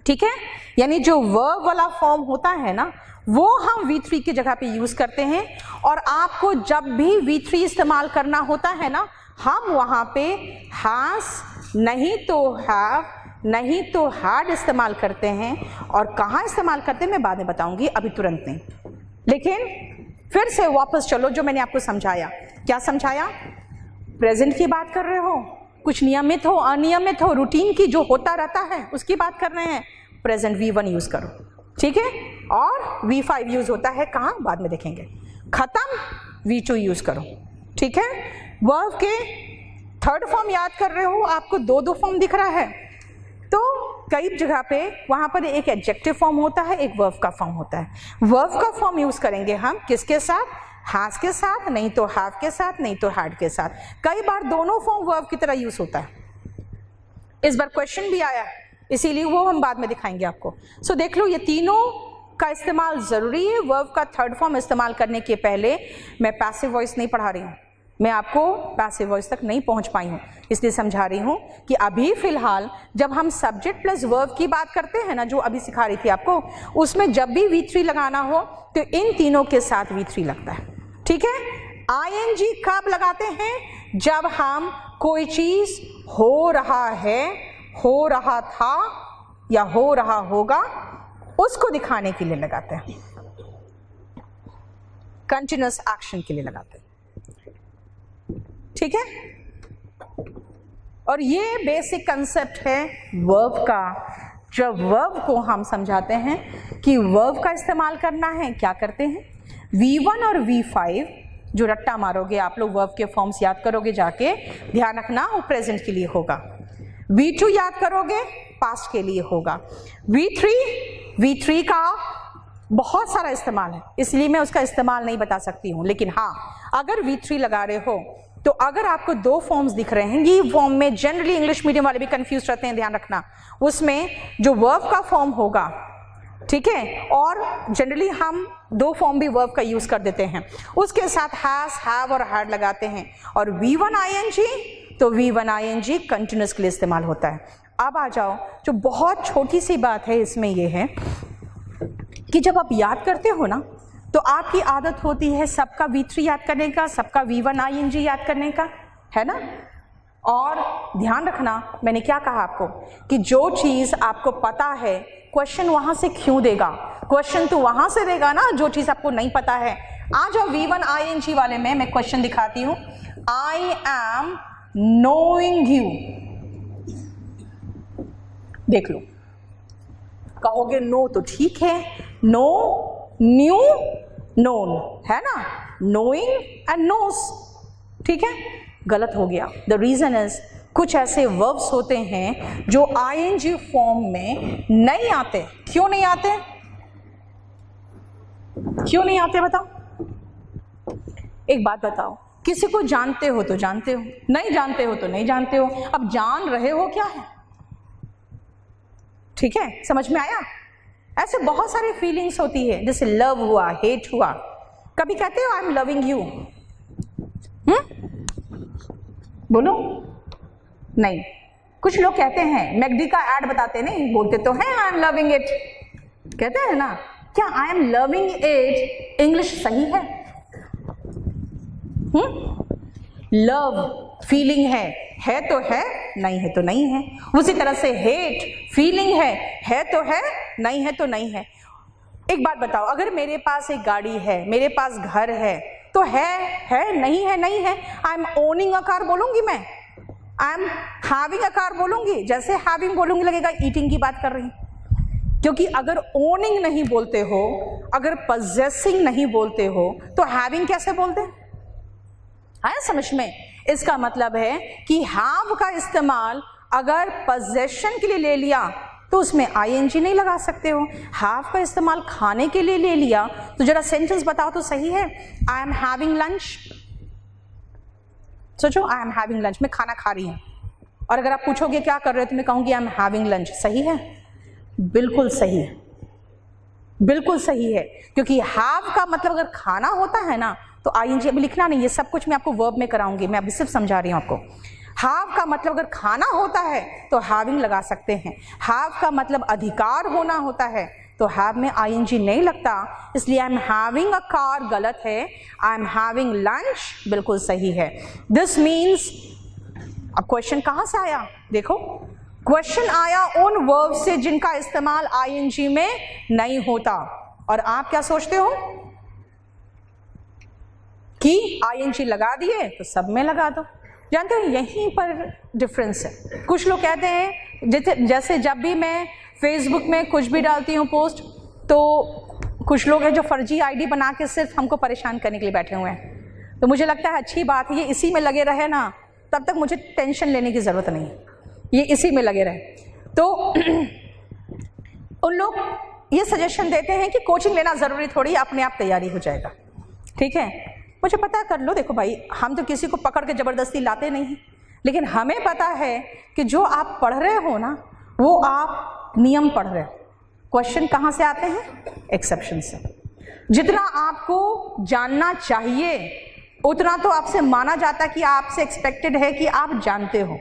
ठीक है, यानी जो वर्ब वाला फॉर्म होता है ना वो हम V3 की जगह पे यूज करते हैं। और आपको जब भी V3 इस्तेमाल करना होता है ना, हम वहां पे हैज नहीं तो हैव नहीं तो हैड इस्तेमाल करते हैं। और कहाँ इस्तेमाल करते हैं मैं बाद में बताऊंगी, अभी तुरंत नहीं। लेकिन फिर से वापस चलो, जो मैंने आपको समझाया, क्या समझाया, प्रेजेंट की बात कर रहे हो, कुछ नियमित हो अनियमित हो, रूटीन की जो होता रहता है उसकी बात कर रहे हैं, प्रेजेंट V1 यूज करो। ठीक है, और V5 यूज होता है कहाँ, बाद में देखेंगे। खत्म V2 यूज करो। ठीक है, वर्ब के थर्ड फॉर्म याद कर रहे हो, आपको 2 फॉर्म दिख रहा है, तो कई जगह पे वहां पर एक एडजेक्टिव फॉर्म होता है, एक वर्ब का फॉर्म होता है। वर्ब का फॉर्म यूज करेंगे हम किसके साथ, हैज के साथ, नहीं तो हैव के साथ, नहीं तो हैड के साथ। कई बार दोनों फॉर्म वर्ब की तरह यूज होता है, इस बार क्वेश्चन भी आया, इसीलिए वो हम बाद में दिखाएंगे आपको। सो देख लो, ये तीनों का इस्तेमाल जरूरी है। वर्ब का थर्ड फॉर्म इस्तेमाल करने के पहले मैं पैसिव वॉइस नहीं पढ़ा रही हूँ, मैं आपको पैसिव वॉइस तक नहीं पहुंच पाई हूँ, इसलिए समझा रही हूँ कि अभी फिलहाल जब हम सब्जेक्ट प्लस वर्ब की बात करते हैं ना, जो अभी सिखा रही थी आपको, उसमें जब भी V3 लगाना हो तो इन तीनों के साथ V3 लगता है। ठीक है, ING कब लगाते हैं, जब हम कोई चीज हो रहा है, हो रहा था या हो रहा होगा उसको दिखाने के लिए लगाते हैं, कंटिन्यूअस एक्शन के लिए लगाते हैं। ठीक है, और ये बेसिक कंसेप्ट है वर्ब का। जब वर्ब को हम समझाते हैं कि वर्ब का इस्तेमाल करना है, क्या करते हैं, V1 और V5 जो रट्टा मारोगे आप लोग, वर्ब के फॉर्म्स याद करोगे जाके, ध्यान रखना वो प्रेजेंट के लिए होगा। V2 याद करोगे पास्ट के लिए होगा। V3 का बहुत सारा इस्तेमाल है, इसलिए मैं उसका इस्तेमाल नहीं बता सकती हूँ, लेकिन हाँ, अगर V3 लगा रहे हो तो अगर आपको दो फॉर्म्स दिख रहे हैं, ये फॉर्म में जनरली इंग्लिश मीडियम वाले भी कंफ्यूज रहते हैं, ध्यान रखना, उसमें जो वर्ब का फॉर्म होगा, ठीक है, और जनरली हम दो फॉर्म भी वर्ब का यूज कर देते हैं, उसके साथ हैज, हैव और हैड लगाते हैं, और V1 ING तो V1 ING कंटिन्यूस के लिए इस्तेमाल होता है। अब आ जाओ, जो बहुत छोटी सी बात है इसमें ये है कि जब आप याद करते हो ना, तो आपकी आदत होती है सबका V3 याद करने का, सबका V1 ING याद करने का, है ना। और ध्यान रखना, मैंने क्या कहा आपको कि जो चीज़ आपको पता है, क्वेश्चन वहाँ से क्यों देगा, क्वेश्चन तो वहाँ से देगा ना जो चीज़ आपको नहीं पता है। आ जाओ V1 ING वाले में मैं क्वेश्चन दिखाती हूँ। आई एम नोइंग यू, देख लो, कहोगे नो तो ठीक है, नो, न्यू, नोन, है ना, नोइंग एंड नोस, ठीक है, गलत हो गया। द रीजन इज कुछ ऐसे वर्ब्स होते हैं जो ING फॉर्म में नहीं आते। क्यों नहीं आते, क्यों नहीं आते बताओ? एक बात बताओ, किसी को जानते हो तो जानते हो, नहीं जानते हो तो नहीं जानते हो, अब जान रहे हो क्या है, ठीक है, समझ में आया? ऐसे बहुत सारी फीलिंग्स होती है, जैसे लव हुआ, हेट हुआ, कभी कहते हो आई एम लविंग यू, बोलो नहीं। कुछ लोग कहते हैं, मैकडी का एड बताते नहीं, बोलते तो हैं आई एम लविंग इट, कहते हैं ना, क्या I am loving it English सही है? लव फीलिंग है तो है, नहीं है तो नहीं है। उसी तरह से हेट फीलिंग है तो है, नहीं है तो नहीं है। एक बात बताओ, अगर मेरे पास एक गाड़ी है, मेरे पास घर है, तो है, नहीं है, नहीं है। I am owning a car बोलूंगी मैं, I am having a car बोलूंगी, जैसे हैविंग बोलूंगी लगेगा ईटिंग की बात कर रही हूं। क्योंकि अगर ओनिंग नहीं बोलते हो, अगर पजेसिंग नहीं बोलते हो, तो हैविंग कैसे बोलते हैं? आया समझ में? इसका मतलब है कि हैव का इस्तेमाल अगर पोजेशन के लिए ले लिया तो उसमें ING नहीं लगा सकते हो। हैव का इस्तेमाल खाने के लिए ले लिया तो जरा सेंटेंस बताओ तो सही है। आई एम हैविंग लंच, सोचो, आई एम हैविंग लंच, मैं खाना खा रही हूं, और अगर आप पूछोगे क्या कर रहे हो तो मैं कहूंगी आई एम हैविंग लंच। सही है? बिल्कुल सही है, बिल्कुल सही है, क्योंकि हैव का मतलब अगर खाना होता है ना तो ING अभी लिखना नहीं, ये सब कुछ मैं आपको वर्ब में कराऊंगी, मैं अभी सिर्फ समझा रही हूं आपको। हैव का मतलब अगर खाना होता है तो हैविंग लगा सकते हैं। हैव का मतलब अधिकार होना होता है तो हैव में ING नहीं लगता, इसलिए I am having a car गलत है, आई एम हैविंग लंच बिल्कुल सही है। दिस मीन्स, अब क्वेश्चन कहां से आया देखो, क्वेश्चन आया उन वर्ब से जिनका इस्तेमाल ING में नहीं होता। और आप क्या सोचते हो कि ING लगा दिए तो सब में लगा दो। जानते हो यहीं पर डिफरेंस है। कुछ लोग कहते हैं, जैसे जब भी मैं फेसबुक में कुछ भी डालती हूँ पोस्ट, तो कुछ लोग हैं जो फर्जी ID बना के सिर्फ हमको परेशान करने के लिए बैठे हुए हैं। तो मुझे लगता है अच्छी बात है, ये इसी में लगे रहे ना, तब तक मुझे टेंशन लेने की ज़रूरत नहीं है, ये इसी में लगे रहे। तो उन लोग ये सजेशन देते हैं कि कोचिंग लेना ज़रूरी थोड़ी, अपने आप तैयारी हो जाएगा। ठीक है, मुझे पता है, कर लो। देखो भाई, हम तो किसी को पकड़ के ज़बरदस्ती लाते नहीं हैं, लेकिन हमें पता है कि जो आप पढ़ रहे हो ना, वो आप नियम पढ़ रहे हो। क्वेश्चन कहाँ से आते हैं? एक्सेप्शन से। जितना आपको जानना चाहिए उतना तो आपसे माना जाता है कि आपसे एक्सपेक्टेड है कि आप जानते हो,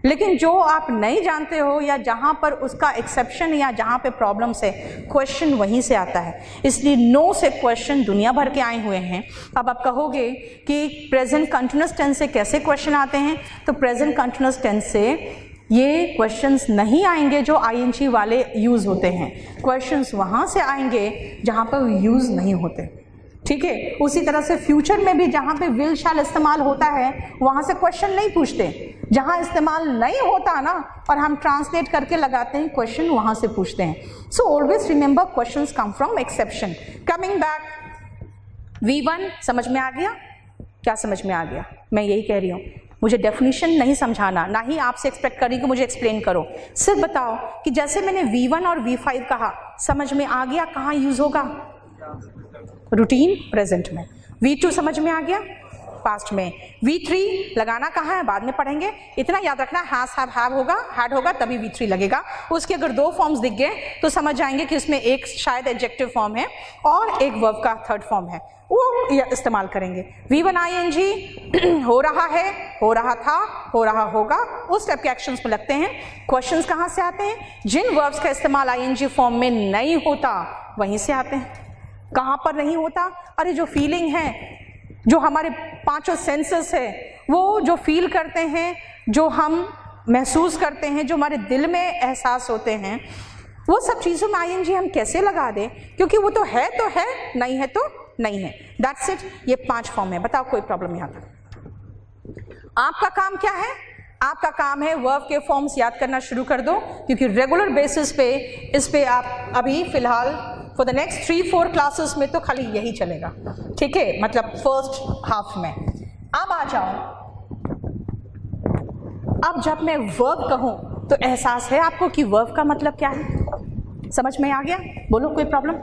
लेकिन जो आप नहीं जानते हो या जहाँ पर उसका एक्सेप्शन या जहाँ पे प्रॉब्लम्स है, क्वेश्चन वहीं से आता है। इसलिए नो से क्वेश्चन दुनिया भर के आए हुए हैं। अब आप कहोगे कि प्रेजेंट कंटिन्यूअस टेंस से कैसे क्वेश्चन आते हैं, तो प्रेजेंट कंटिन्यूअस टेंस से ये क्वेश्चंस नहीं आएंगे जो ING वाले यूज़ होते हैं, क्वेश्चंस वहाँ से आएंगे जहाँ पर यूज़ नहीं होते। ठीक है, उसी तरह से फ्यूचर में भी जहाँ पे विल शैल इस्तेमाल होता है वहाँ से क्वेश्चन नहीं पूछते। जहाँ इस्तेमाल नहीं होता ना और हम ट्रांसलेट करके लगाते हैं, क्वेश्चन वहाँ से पूछते हैं। So always remember questions come from exception. Coming back, V1 समझ में आ गया? क्या समझ में आ गया? मैं यही कह रही हूँ, मुझे डेफिनेशन नहीं समझाना, ना ही आपसे एक्सपेक्ट करी कि मुझे एक्सप्लेन करो। सिर्फ बताओ कि जैसे मैंने V1 और V5 कहा, समझ में आ गया कहाँ यूज होगा? रूटीन प्रेजेंट में। V2 समझ में आ गया? पास्ट में। V3 लगाना कहाँ है बाद में पढ़ेंगे, इतना याद रखना हैज हैव हैव होगा, हैड होगा तभी V3 लगेगा। उसके अगर दो फॉर्म्स दिख गए तो समझ जाएंगे कि उसमें एक शायद एडजेक्टिव फॉर्म है और एक वर्ब का थर्ड फॉर्म है, वो इस्तेमाल करेंगे। V1 ing हो रहा है, हो रहा था, हो रहा होगा, उस टाइप के एक्शंस में लगते हैं। क्वेश्चंस कहाँ से आते हैं, जिन वर्ब्स का इस्तेमाल ing फॉर्म में नहीं होता वहीं से आते हैं। कहाँ पर नहीं होता, अरे जो फीलिंग है, जो हमारे पांचों सेंसेस है, वो जो फील करते हैं, जो हम महसूस करते हैं, जो हमारे दिल में एहसास होते हैं, वो सब चीज़ों में ing हम कैसे लगा दें, क्योंकि वो तो है, नहीं है तो नहीं है। दैट्स इट, ये 5 फॉर्म है। बताओ कोई प्रॉब्लम यहाँ तक? आपका काम क्या है? आपका काम है वर्ब के फॉर्म्स याद करना शुरू कर दो, क्योंकि रेगुलर बेसिस पे इस पे आप अभी फिलहाल फॉर द नेक्स्ट 3-4 क्लासेस में तो खाली यही चलेगा, ठीक है, मतलब फर्स्ट हाफ में। अब आ जाओ, अब जब मैं वर्ब कहूं तो एहसास है आपको कि वर्ब का मतलब क्या है? समझ में आ गया? बोलो कोई प्रॉब्लम?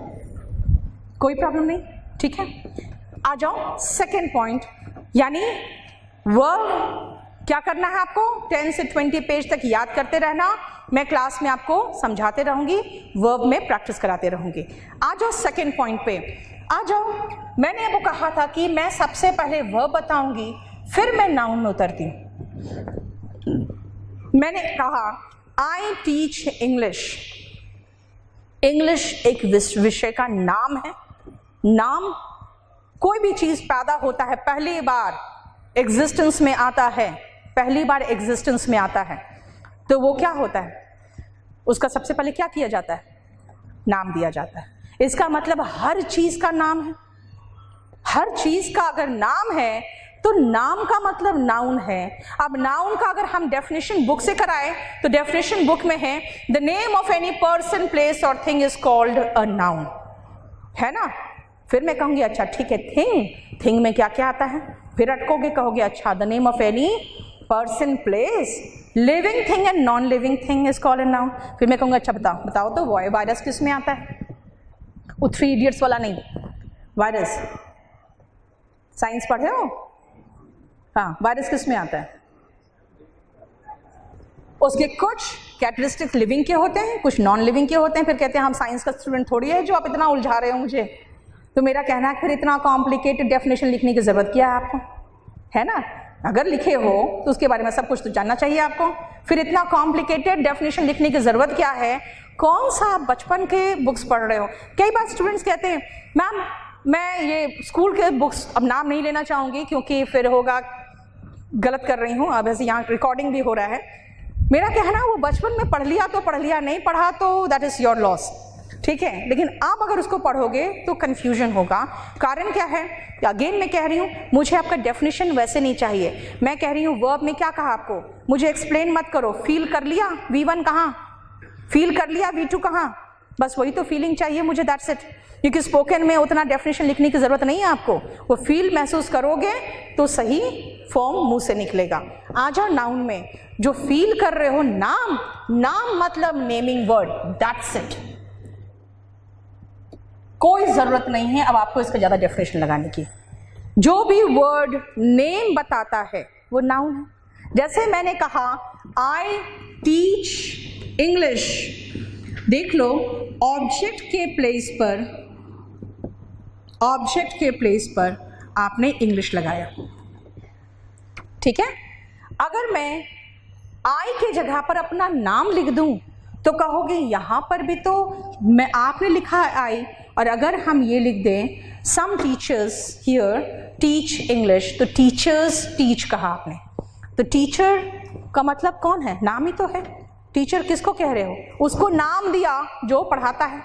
कोई प्रॉब्लम नहीं, ठीक है। आ जाओ सेकेंड पॉइंट, यानी वर्ब क्या करना है आपको? 10 से 20 पेज तक याद करते रहना। मैं क्लास में आपको समझाते रहूंगी, वर्ब में प्रैक्टिस कराते रहूंगी। आ जाओ सेकेंड पॉइंट पे आ जाओ। मैंने वो कहा था कि मैं सबसे पहले वर्ब बताऊंगी, फिर मैं नाउन में उतरती हूं। मैंने कहा आई टीच इंग्लिश। इंग्लिश एक विषय का नाम है। नाम, कोई भी चीज पैदा होता है, पहली बार एग्जिस्टेंस में आता है, पहली बार एग्जिस्टेंस में आता है, तो वो क्या होता है? उसका सबसे पहले क्या किया जाता है? नाम दिया जाता है। इसका मतलब हर चीज का नाम है। हर चीज का अगर नाम है तो नाम का मतलब नाउन है। अब नाउन का अगर हम डेफिनेशन बुक से कराए तो डेफिनेशन बुक में है the name of any person, place और thing is called a noun, है ना। फिर मैं कहूंगी अच्छा ठीक है, थिंग में क्या क्या आता है? फिर अटकोगे, कहोगे अच्छा the name of any person, place, living thing and non living thing is called a noun. फिर मैं कहूंगा अच्छा बताओ तो वायरस किस में आता है? वो 3 इडियट्स वाला नहीं, वायरस साइंस पढ़े हो? हाँ, वायरस किस में आता है? उसके कुछ कैरेक्टरिस्टिक्स लिविंग के होते हैं, कुछ नॉन लिविंग के होते हैं। फिर कहते हैं हम साइंस का स्टूडेंट थोड़ी है जो आप इतना उलझा रहे हो मुझे। तो मेरा कहना है फिर इतना कॉम्प्लिकेटेड डेफिनेशन लिखने की जरूरत क्या है आपको, है ना। अगर लिखे हो तो उसके बारे में सब कुछ तो जानना चाहिए आपको। फिर इतना कॉम्प्लिकेटेड डेफिनेशन लिखने की जरूरत क्या है? कौन सा आप बचपन के बुक्स पढ़ रहे हो? कई बार स्टूडेंट्स कहते हैं मैम मैं ये स्कूल के बुक्स, अब नाम नहीं लेना चाहूँगी क्योंकि फिर होगा गलत कर रही हूँ, अब ऐसे यहाँ रिकॉर्डिंग भी हो रहा है। मेरा कहना वो बचपन में पढ़ लिया तो पढ़ लिया, नहीं पढ़ा तो दैट इज़ योर लॉस, ठीक है। लेकिन आप अगर उसको पढ़ोगे तो कन्फ्यूजन होगा। कारण क्या है? अगेन मैं कह रही हूँ, मुझे आपका डेफिनेशन वैसे नहीं चाहिए। मैं कह रही हूँ वर्ब में क्या कहा आपको, मुझे एक्सप्लेन मत करो। फील कर लिया, V1 कहाँ? फील कर लिया, V2 कहाँ? बस वही तो फीलिंग चाहिए मुझे, दैट्स इट। क्योंकि स्पोकन में उतना डेफिनेशन लिखने की जरूरत नहीं है आपको। वो फील महसूस करोगे तो सही फॉर्म मुंह से निकलेगा। आ जाओ नाउन में, जो फील कर रहे हो, नाम मतलब नेमिंग वर्ड, दैट्स इट। कोई जरूरत नहीं है अब आपको इसका ज्यादा डेफिनेशन लगाने की। जो भी वर्ड नेम बताता है वो नाउन है। जैसे मैंने कहा आई टीच इंग्लिश, देख लो ऑब्जेक्ट के प्लेस पर आपने इंग्लिश लगाया, ठीक है। अगर मैं आई के जगह पर अपना नाम लिख दूं तो कहोगे यहां पर भी तो मैं आपने लिखा है आई, और अगर हम ये लिख दें some teachers here teach English, तो टीचर्स टीच कहा आपने, तो टीचर का मतलब कौन है? नाम ही तो है। टीचर किसको कह रहे हो? उसको नाम दिया जो पढ़ाता है,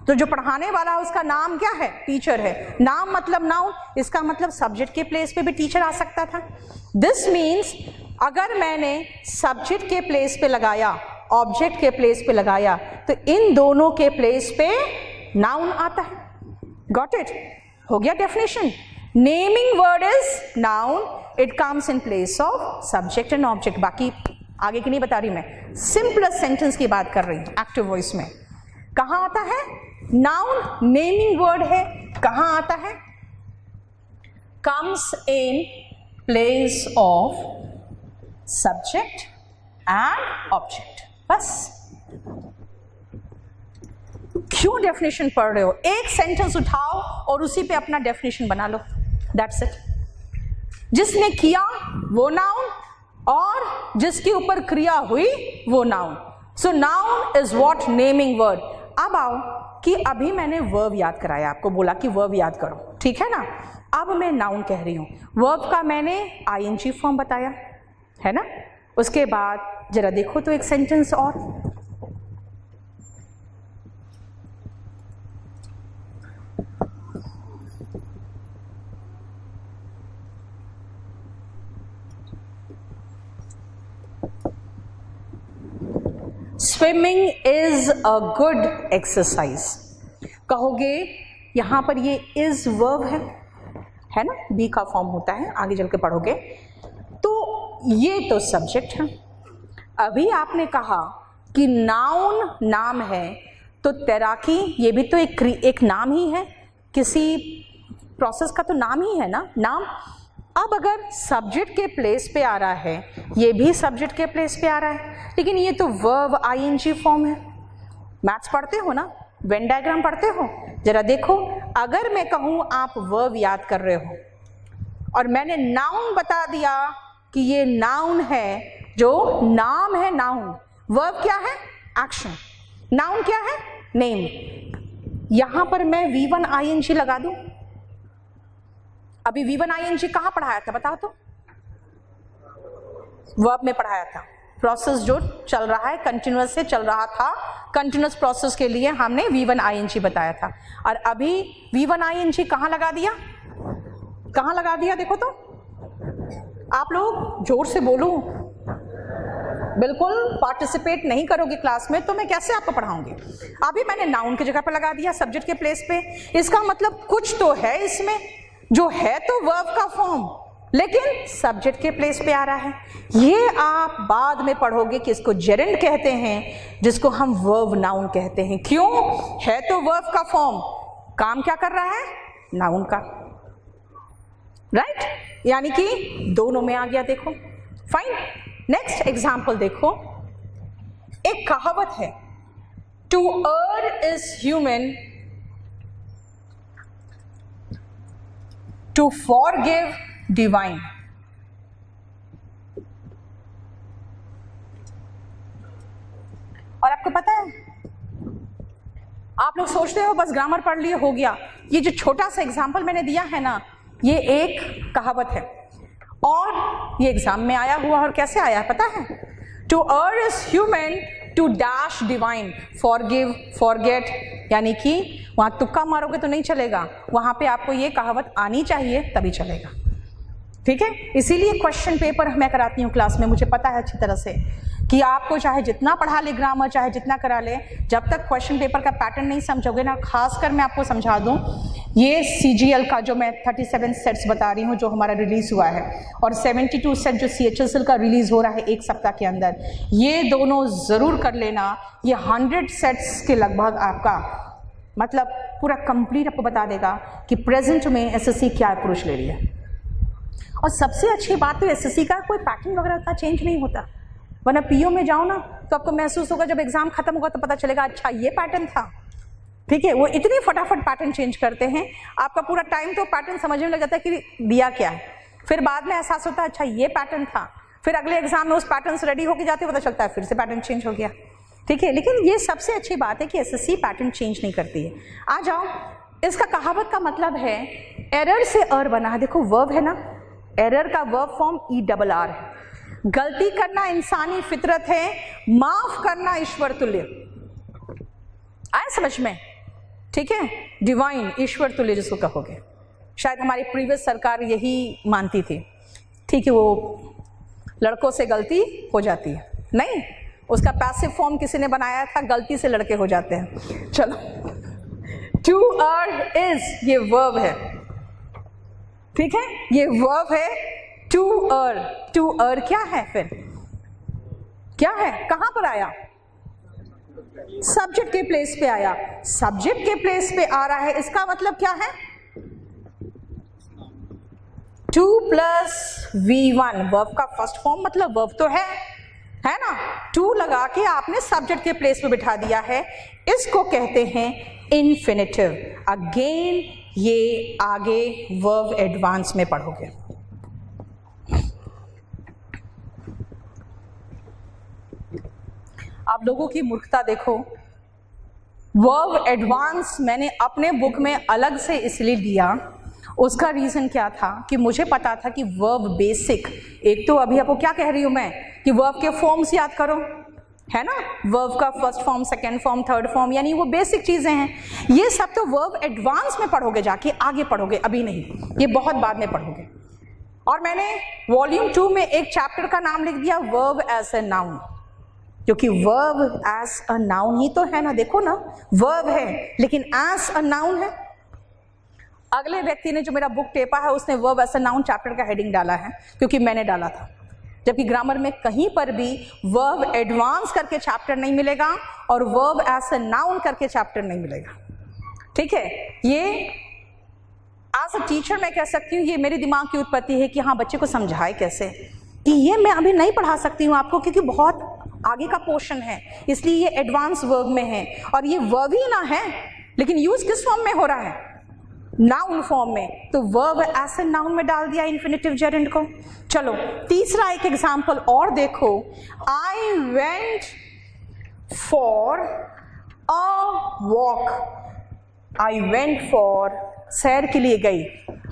तो जो पढ़ाने वाला उसका नाम क्या है? टीचर है। नाम मतलब नाउन, इसका मतलब सब्जेक्ट के प्लेस पे भी टीचर आ सकता था। दिस मीन्स अगर मैंने सब्जेक्ट के प्लेस पे लगाया, ऑब्जेक्ट के प्लेस पे लगाया, तो इन दोनों के प्लेस पे नाउन आता है। Got it? हो गया definition. Naming word is noun, it comes in place of subject and object. बाकी आगे की नहीं बता रही मैं, सिंपलेस्ट सेंटेंस की बात कर रही हूं। एक्टिव वॉइस में कहां आता है नाउन? नेमिंग वर्ड है। कहां आता है? Comes in place of subject and object. बस। क्यों डेफिनेशन पढ़ रहे हो? एक सेंटेंस उठाओ और उसी पे अपना डेफिनेशन बना लो, दैट्स इट। जिसने किया वो नाउन और जिसके ऊपर क्रिया हुई वो noun. So noun is what? Naming word. अब आओ कि अभी मैंने वर्ब याद कराया, आपको बोला कि वर्ब याद करो, ठीक है ना? अब मैं नाउन कह रही हूं। वर्ब का मैंने आईएनजी फॉर्म बताया है ना? उसके बाद जरा देखो तो एक सेंटेंस और। Swimming is a good exercise. कहोगे यहां पर ये इज वर्ब है ना? बी का फॉर्म होता है, आगे चल के पढ़ोगे। तो ये तो सब्जेक्ट है। अभी आपने कहा कि नाउन नाम है, तो तैराकी ये भी तो एक नाम ही है, किसी प्रोसेस का तो नाम ही है ना, नाम। अब अगर सब्जेक्ट के प्लेस पे आ रहा है, ये भी सब्जेक्ट के प्लेस पे आ रहा है, लेकिन ये तो वर्ब आईएनजी फॉर्म है। मैथ्स पढ़ते हो ना, वेन डायग्राम पढ़ते हो, जरा देखो। अगर मैं कहूं आप वर्ब याद कर रहे हो और मैंने नाउन बता दिया कि ये नाउन है, जो नाम है नाउन। वर्ब क्या है? एक्शन। नाउन क्या है? नेम। यहां पर मैं V1 ING लगा दूं। अभी V1 ING कहां पढ़ाया था बताओ तो? वर्ब में पढ़ाया था। प्रोसेस जो चल रहा है, कंटिन्यूअस से चल रहा था, कंटिन्यूअस प्रोसेस के लिए हमने V1 ING बताया था। और अभी V1 ING कहां लगा दिया? कहां लगा दिया देखो तो। आप लोग जोर से बोलो, बिल्कुल पार्टिसिपेट नहीं करोगे क्लास में तो मैं कैसे आपको पढ़ाऊंगी? अभी मैंने नाउन की जगह पर लगा दिया, सब्जेक्ट के प्लेस पे। इसका मतलब कुछ तो है इसमें, जो है तो वर्ब का फॉर्म, लेकिन सब्जेक्ट के प्लेस पे आ रहा है। ये आप बाद में पढ़ोगे कि इसको जेरेंड कहते हैं, जिसको हम वर्ब नाउन कहते हैं। क्यों? है तो वर्ब का फॉर्म, काम क्या कर रहा है? नाउन का, राइट? यानी कि दोनों में आ गया। देखो, फाइन। नेक्स्ट एग्जाम्पल देखो। एक कहावत है, to err is human, to forgive divine. और आपको पता है, आप लोग सोचते हो बस ग्रामर पढ़ लिए हो गया। ये जो छोटा सा एग्जाम्पल मैंने दिया है ना, ये एक कहावत है और ये एग्जाम में आया हुआ। और कैसे आया पता है? To err is human, to dash divine. Forgive, forget, यानी कि वहां तुक्का मारोगे तो नहीं चलेगा, वहां पे आपको ये कहावत आनी चाहिए तभी चलेगा, ठीक है? इसीलिए क्वेश्चन पेपर मैं कराती हूँ क्लास में। मुझे पता है अच्छी तरह से कि आपको चाहे जितना पढ़ा ले ग्रामर, चाहे जितना करा ले, जब तक क्वेश्चन पेपर का पैटर्न नहीं समझोगे ना। खासकर मैं आपको समझा दूं, ये CGL का जो मैं 37 सेट्स बता रही हूँ जो हमारा रिलीज हुआ है, और 72 सेट जो CHSL का रिलीज हो रहा है एक सप्ताह के अंदर, ये दोनों जरूर कर लेना। ये 100 सेट्स के लगभग आपका मतलब पूरा कंप्लीट आपको बता देगा कि प्रेजेंट में SSC क्या अप्रोच ले रही है। और सबसे अच्छी बात तो SSC का कोई पैटर्न वगैरह का चेंज नहीं होता, वरना PO में जाओ ना तो आपको महसूस होगा जब एग्जाम खत्म होगा तो पता चलेगा अच्छा ये पैटर्न था, ठीक है? वो इतनी फटाफट पैटर्न चेंज करते हैं, आपका पूरा टाइम तो पैटर्न समझने में लग जाता है कि दिया क्या है, फिर बाद में एहसास होता है अच्छा ये पैटर्न था, फिर अगले एग्जाम में उस पैटर्न से रेडी होके जाते पता चलता है फिर से पैटर्न चेंज हो गया, ठीक है? लेकिन ये सबसे अच्छी बात है कि SSC पैटर्न चेंज नहीं करती है। आ जाओ, इसका कहावत का मतलब है एरर से अर बना है। देखो वर्ब है ना, एरर का वर्ब फॉर्म ERR है। गलती करना इंसानी फितरत है, माफ करना ईश्वर तुल्य। आया समझ में? ठीक है? डिवाइन, ईश्वर तुल्य जिसको कहोगे। शायद हमारी प्रीवियस सरकार यही मानती थी, ठीक है? वो लड़कों से गलती हो जाती है, नहीं, उसका पैसिव फॉर्म किसी ने बनाया था, गलती से लड़के हो जाते हैं। चलो, टू अर्र इज, ये वर्ब है, ठीक है? ये वर्ब है टू अर्र। टू अर्र क्या है फिर? क्या है? कहां पर आया? सब्जेक्ट के प्लेस पे आया। सब्जेक्ट के प्लेस पे आ रहा है, इसका मतलब क्या है? 2 प्लस V1 वर्ब का फर्स्ट फॉर्म, मतलब वर्ब तो है ना, 2 लगा के आपने सब्जेक्ट के प्लेस पे बिठा दिया है, इसको कहते हैं इन्फिनेटिव। अगेन ये आगे वर्ब एडवांस में पढ़ोगे। आप लोगों की मूर्खता देखो, वर्ब एडवांस मैंने अपने बुक में अलग से इसलिए दिया, उसका रीज़न क्या था कि मुझे पता था कि वर्ब बेसिक, एक तो अभी आपको क्या कह रही हूँ मैं कि वर्ब के फॉर्म्स याद करो, है ना, वर्ब का first form, second form, third form, यानी वो बेसिक चीज़ें हैं। ये सब तो वर्ब एडवांस में पढ़ोगे, जाके आगे पढ़ोगे, अभी नहीं, ये बहुत बाद में पढ़ोगे। और मैंने वॉल्यूम 2 में एक चैप्टर का नाम लिख दिया वर्ब एज ए नाउन, क्योंकि वर्ब एज अ नाउन ही तो है ना, देखो ना, वर्ब है लेकिन एज अ नाउन है। अगले व्यक्ति ने जो मेरा बुक टेपा है उसने verb as a noun chapter का हेडिंग डाला है, क्योंकि मैंने डाला था, जबकि ग्रामर में कहीं पर भी वर्ब एडवांस करके चैप्टर नहीं मिलेगा और वर्ब एज अ नाउन करके चैप्टर नहीं मिलेगा। ठीक है, ये एज अ टीचर मैं कह सकती हूँ, ये मेरे दिमाग की उत्पत्ति है कि हाँ बच्चे को समझाए कैसे, कि ये मैं अभी नहीं पढ़ा सकती हूँ आपको क्योंकि बहुत आगे का पोर्शन है, इसलिए ये एडवांस वर्ब में है। और ये वर्ब ही ना है, लेकिन यूज किस फॉर्म में हो रहा है, नाउन फॉर्म में, तो वर्ब एज ए नाउन में डाल दिया इन्फिनेटिव जेरेंड को। चलो तीसरा एक एग्जांपल और देखो, I went for a walk, I went for सैर के लिए गई,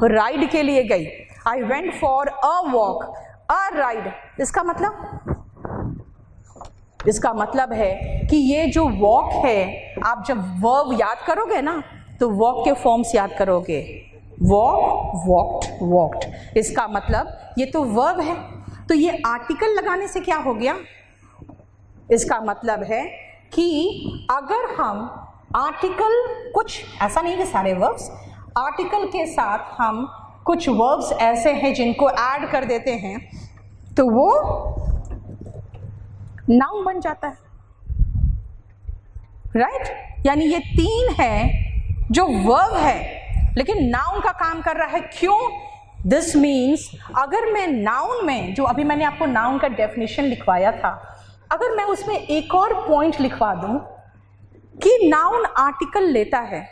राइड के लिए गई, I went for a walk, a ride, इसका मतलब है कि ये जो वॉक है, आप जब वर्ब याद करोगे ना तो वॉक के फॉर्म्स याद करोगे, वॉक, वॉक्ड, वॉक्ड, इसका मतलब ये तो वर्ब है। तो ये आर्टिकल लगाने से क्या हो गया, इसका मतलब है कि अगर हम आर्टिकल, कुछ ऐसा नहीं कि सारे वर्ब्स, आर्टिकल के साथ हम कुछ वर्ब्स ऐसे हैं जिनको ऐड कर देते हैं तो वो नाउन बन जाता है, राइट? यानी ये 3 है जो वर्ब है लेकिन नाउन का काम कर रहा है। क्यों? दिस मीन्स अगर मैं नाउन में, जो अभी मैंने आपको नाउन का डेफिनेशन लिखवाया था, अगर मैं उसमें एक और पॉइंट लिखवा दूं कि नाउन आर्टिकल लेता है,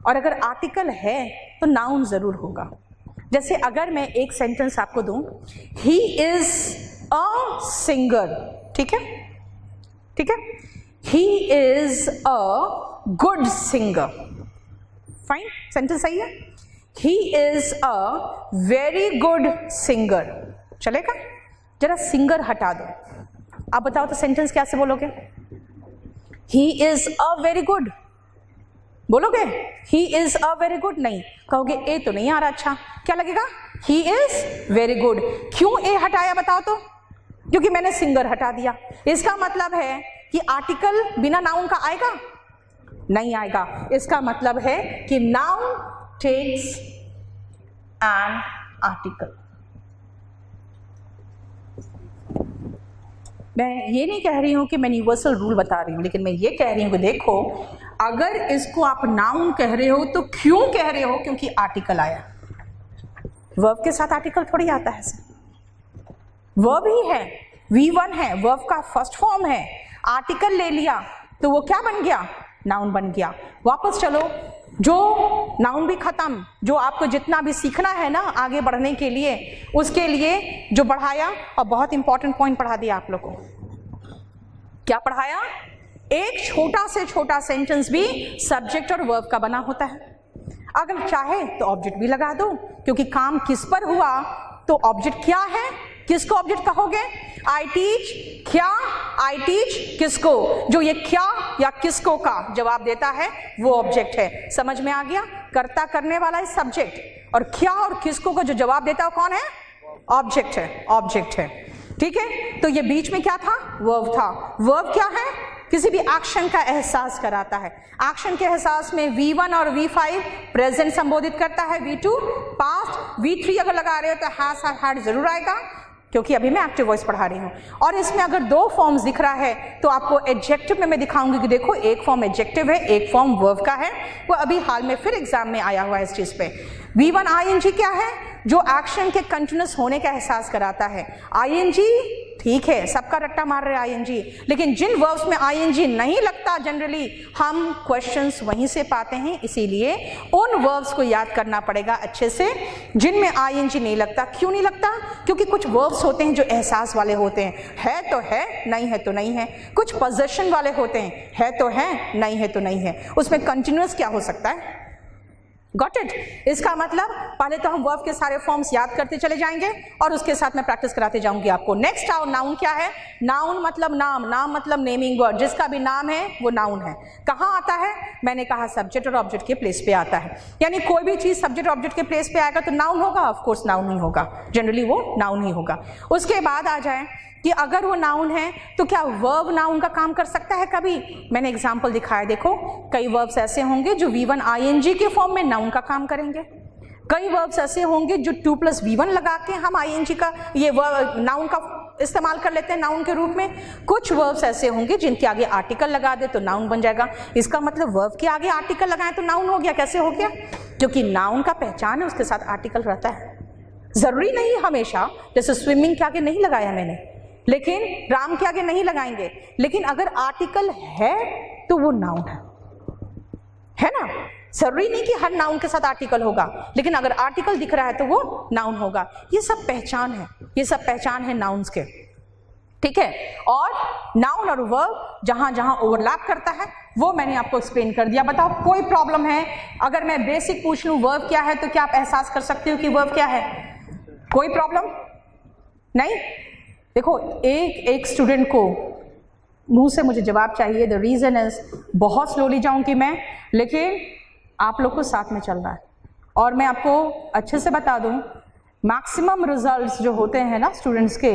और अगर आर्टिकल है तो नाउन जरूर होगा। जैसे अगर मैं एक सेंटेंस आपको दूं, ही इज अ सिंगर, ठीक है, ठीक है, ही is a good singer, fine, sentence सही है। ही is a very good singer, चलेगा? जरा सिंगर हटा दो, आप बताओ तो सेंटेंस कैसे बोलोगे? He is a very good बोलोगे? He is a very good नहीं कहोगे, ए तो नहीं आ रहा, अच्छा क्या लगेगा? He is very good. क्यों ए हटाया बताओ तो? क्योंकि मैंने सिंगर हटा दिया। इसका मतलब है कि आर्टिकल बिना नाउन का आएगा? नहीं आएगा। इसका मतलब है कि नाउन टेक्स एन आर्टिकल। मैं ये नहीं कह रही हूं कि मैं यूनिवर्सल रूल बता रही हूं, लेकिन मैं ये कह रही हूं कि देखो, अगर इसको आप नाउन कह रहे हो तो क्यों कह रहे हो? क्योंकि आर्टिकल आया। वर्ब के साथ आर्टिकल थोड़ी आता है, वर्ब ही है, V1 है, वर्ब का फर्स्ट फॉर्म है, आर्टिकल ले लिया तो वो क्या बन गया? नाउन बन गया। वापस चलो, जो नाउन भी खत्म, जो आपको जितना भी सीखना है ना आगे बढ़ने के लिए, उसके लिए जो पढ़ाया, और बहुत इंपॉर्टेंट पॉइंट पढ़ा दिया आप लोग को। क्या पढ़ाया? एक छोटा से छोटा सेंटेंस भी सब्जेक्ट और वर्ब का बना होता है। अगर चाहे तो ऑब्जेक्ट भी लगा दो, क्योंकि काम किस पर हुआ तो ऑब्जेक्ट क्या है, किसको ऑब्जेक्ट कहोगे? आई टीच क्या, आई टीच किसको, जो ये क्या या किसको का जवाब देता है वो ऑब्जेक्ट है। समझ में आ गया? कर्ता करने वाला है सब्जेक्ट, और क्या और किसको का जो जवाब देता है कौन है? ऑब्जेक्ट है, ऑब्जेक्ट है। ठीक है, तो ये बीच में क्या था? वर्ब था। वर्ब क्या है? किसी भी एक्शन का एहसास कराता है। एक्शन के एहसास में V1 और V5 प्रेजेंट संबोधित करता है, V2 पास्ट, V3 अगर लगा रहे हो तो हैज हैड जरूर आएगा, क्योंकि अभी मैं एक्टिव वॉइस पढ़ा रही हूँ। और इसमें अगर 2 फॉर्म्स दिख रहा है तो आपको एडजेक्टिव में मैं दिखाऊंगी कि देखो, एक फॉर्म एडजेक्टिव है, एक फॉर्म वर्ब का है। वो अभी हाल में फिर एग्जाम में आया हुआ है इस चीज पे। V1 ING क्या है? जो एक्शन के कंटिन्यूस होने का एहसास कराता है। ING ठीक है, सबका रट्टा मार रहे ING, लेकिन जिन वर्ब्स में ING नहीं लगता जनरली हम क्वेश्चंस वहीं से पाते हैं, इसीलिए उन वर्ब्स को याद करना पड़ेगा अच्छे से जिनमें ING नहीं लगता। क्यों नहीं लगता? क्योंकि कुछ वर्ब्स होते हैं जो एहसास वाले होते हैं, है तो है, नहीं है तो नहीं है। कुछ पोजीशन वाले होते हैं, है तो है, नहीं है तो नहीं है। उसमें कंटिन्यूअस क्या हो सकता है? Got it? इसका मतलब पहले तो हम वर्ब के सारे फॉर्म्स याद करते चले जाएंगे और उसके साथ मैं प्रैक्टिस कराते जाऊंगी आपको। नेक्स्ट आओ, नाउन क्या है? नाउन मतलब नाम, नाम मतलब नेमिंग वर्ड, जिसका भी नाम है वो नाउन है। कहाँ आता है? मैंने कहा सब्जेक्ट और ऑब्जेक्ट के प्लेस पे आता है। यानी कोई भी चीज सब्जेक्ट और ऑब्जेक्ट के प्लेस पे आएगा तो नाउन होगा? ऑफ कोर्स नाउन ही होगा, जनरली वो नाउन ही होगा। उसके बाद आ जाए कि अगर वो नाउन है तो क्या वर्ब नाउन का काम कर सकता है कभी? मैंने एग्जांपल दिखाया, देखो कई वर्ब्स ऐसे होंगे जो V1 ING के फॉर्म में नाउन का काम करेंगे, कई वर्ब्स ऐसे होंगे जो 2 + V1 लगा के हम ING का ये नाउन का इस्तेमाल कर लेते हैं नाउन के रूप में। कुछ वर्ब्स ऐसे होंगे जिनके आगे आर्टिकल लगा दे तो नाउन बन जाएगा। इसका मतलब वर्ब के आगे आर्टिकल लगाएं तो नाउन हो गया। कैसे हो गया? क्योंकि नाउन का पहचान है उसके साथ आर्टिकल रहता है। जरूरी नहीं हमेशा, जैसे स्विमिंग के आगे नहीं लगाया मैंने, लेकिन राम के आगे नहीं लगाएंगे, लेकिन अगर आर्टिकल है तो वो नाउन है ना? जरूरी नहीं कि हर नाउन के साथ आर्टिकल होगा, लेकिन अगर आर्टिकल दिख रहा है तो वो नाउन होगा। ये सब पहचान है, ये सब पहचान है नाउन्स के, ठीक है? और नाउन और वर्ब जहां जहां ओवरलैप करता है वो मैंने आपको एक्सप्लेन कर दिया। बताओ कोई प्रॉब्लम है? अगर मैं बेसिक पूछ लूं वर्ब क्या है तो क्या आप एहसास कर सकते हो कि वर्ब क्या है? कोई प्रॉब्लम नहीं? देखो एक स्टूडेंट को मुंह से मुझे जवाब चाहिए। द रीजन इज बहुत स्लोली जाऊंगी मैं, लेकिन आप लोग को साथ में चलना है। और मैं आपको अच्छे से बता दूं, मैक्सिमम रिजल्ट्स जो होते हैं ना स्टूडेंट्स के,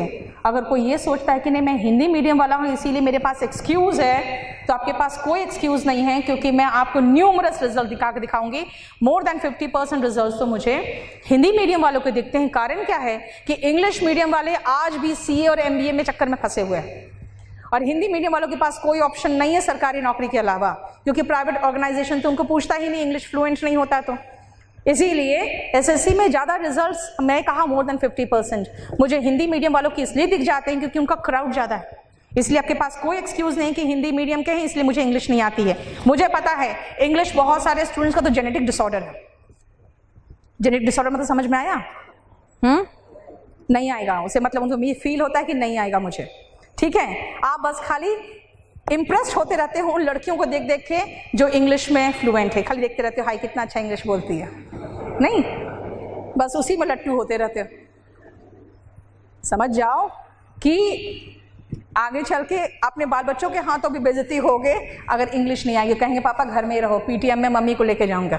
अगर कोई ये सोचता है कि नहीं मैं हिंदी मीडियम वाला हूँ इसीलिए मेरे पास एक्सक्यूज है, तो आपके पास कोई एक्सक्यूज नहीं है, क्योंकि मैं आपको न्यूमरस रिजल्ट दिखाऊंगी। मोर देन 50% रिजल्ट तो मुझे हिंदी मीडियम वालों के दिखते हैं। कारण क्या है कि इंग्लिश मीडियम वाले आज भी CA और MBA में चक्कर में फंसे हुए हैं, और हिंदी मीडियम वालों के पास कोई ऑप्शन नहीं है सरकारी नौकरी के अलावा, क्योंकि प्राइवेट ऑर्गेनाइजेशन तो उनको पूछता ही नहीं, इंग्लिश फ्लुएंट नहीं होता। तो इसीलिए SSC में ज़्यादा रिजल्ट्स, मैं कहा मोर देन 50% मुझे हिंदी मीडियम वालों की इसलिए दिख जाते हैं क्योंकि उनका क्राउड ज़्यादा है। इसलिए आपके पास कोई एक्सक्यूज नहीं कि हिंदी मीडियम के हैं इसलिए मुझे इंग्लिश नहीं आती है। मुझे पता है इंग्लिश बहुत सारे स्टूडेंट्स का तो जेनेटिक डिसऑर्डर है। जेनेटिक डिसऑर्डर मतलब समझ में आया? नहीं आएगा उसे, मतलब उनको फील होता है कि नहीं आएगा मुझे, ठीक है? आप बस खाली इम्प्रेस्ड होते रहते हो उन लड़कियों को देख देख के जो इंग्लिश में फ्लुएंट है, खाली देखते रहते हो हाई कितना अच्छा इंग्लिश बोलती है, नहीं बस उसी में लट्टू होते रहते हो। समझ जाओ कि आगे चल के अपने बाल बच्चों के हाथों भी बेइज्जती होगे अगर इंग्लिश नहीं आएगी। कहेंगे पापा घर में ही रहो, PTM में मम्मी को लेके जाऊंगा,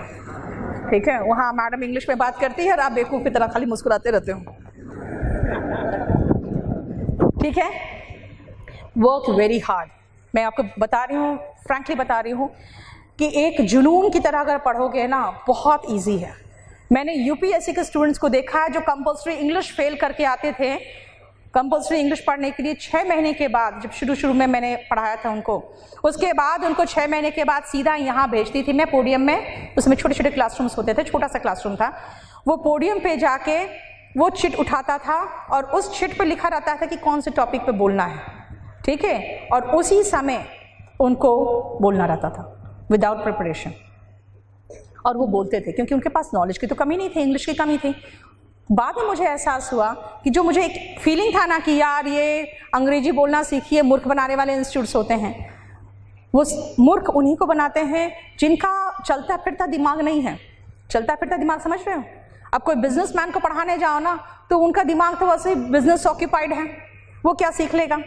ठीक है? वहाँ मैडम इंग्लिश में बात करती है और आप बेवकूफ़ की तरह खाली मुस्कुराते रहते हो, ठीक है? Work very hard. मैं आपको बता रही हूँ, फ्रैंकली बता रही हूँ कि एक जुनून की तरह अगर पढ़ोगे ना बहुत ईजी है। मैंने UPSC के स्टूडेंट्स को देखा है जो कंपल्सरी इंग्लिश फेल करके आते थे, कंपल्सरी इंग्लिश पढ़ने के लिए 6 महीने के बाद, जब शुरू में मैंने पढ़ाया था उनको, उसके बाद उनको 6 महीने के बाद सीधा यहाँ भेजती थी मैं पोडियम में। उसमें छोटे छोटे क्लासरूम्स होते थे, छोटा सा क्लासरूम था, वो पोडियम पे जाके वो चिट उठाता था और उस चिट पे लिखा रहता था कि कौन से टॉपिक पे बोलना है, ठीक है? और उसी समय उनको बोलना रहता था विदाउट प्रिपरेशन, और वो बोलते थे क्योंकि उनके पास नॉलेज की तो कमी नहीं थी, इंग्लिश की कमी थी। बाद में मुझे एहसास हुआ कि जो मुझे एक फीलिंग था ना कि यार ये अंग्रेजी बोलना सीखिए, मूर्ख बनाने वाले इंस्टीट्यूट्स होते हैं, वो मूर्ख उन्हीं को बनाते हैं जिनका चलता फिरता दिमाग नहीं है। चलता फिरता दिमाग समझ रहे हो? अब कोई बिजनेसमैन को पढ़ाने जाओ ना तो उनका दिमाग तो वैसे बिजनेस ऑक्यूपाइड है, वो क्या सीख लेगा?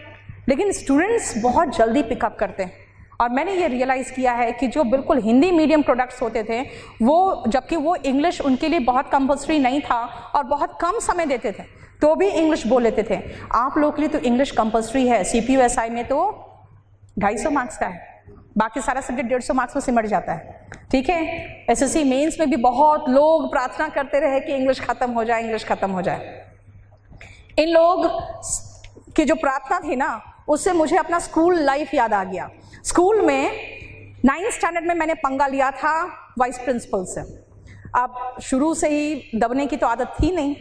लेकिन स्टूडेंट्स बहुत जल्दी पिकअप करते हैं। और मैंने ये रियलाइज़ किया है कि जो बिल्कुल हिंदी मीडियम प्रोडक्ट्स होते थे वो, जबकि वो इंग्लिश उनके लिए बहुत कंपल्सरी नहीं था और बहुत कम समय देते थे तो भी इंग्लिश बोल लेते थे। आप लोग के लिए तो इंग्लिश कंपल्सरी है। CPUSI में तो 250 मार्क्स का है, बाकी सारा सब्जेक्ट 150 मार्क्स में सिमट जाता है, ठीक है? SSC मेंस में भी बहुत लोग प्रार्थना करते रहे कि इंग्लिश खत्म हो जाए, इंग्लिश खत्म हो जाए। इन लोग की जो प्रार्थना थी ना उससे मुझे अपना स्कूल लाइफ याद आ गया। स्कूल में 9th स्टैंडर्ड में मैंने पंगा लिया था वाइस प्रिंसिपल से। अब शुरू से ही दबने की तो आदत थी नहीं।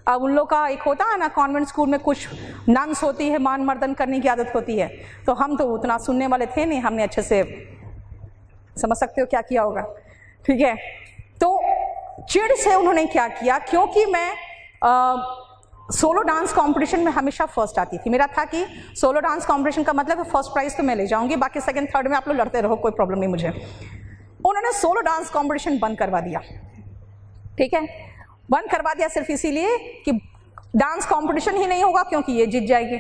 अब उन लोग का एक होता है ना, कॉन्वेंट स्कूल में कुछ नन्स होती है, मान मर्दन करने की आदत होती है, तो हम तो उतना सुनने वाले थे नहीं, हमने अच्छे से, समझ सकते हो क्या किया होगा, ठीक है। तो चिढ़ से उन्होंने क्या किया, क्योंकि मैं सोलो डांस कंपटीशन में हमेशा फर्स्ट आती थी। मेरा था कि सोलो डांस कंपटीशन का मतलब है फर्स्ट प्राइज तो मैं ले जाऊंगी, बाकी सेकंड थर्ड में आप लोग लड़ते रहो, कोई प्रॉब्लम नहीं मुझे। उन्होंने सोलो डांस कंपटीशन बंद करवा दिया, ठीक है, बंद करवा दिया सिर्फ इसीलिए कि डांस कंपटीशन ही नहीं होगा क्योंकि ये जीत जाएगी।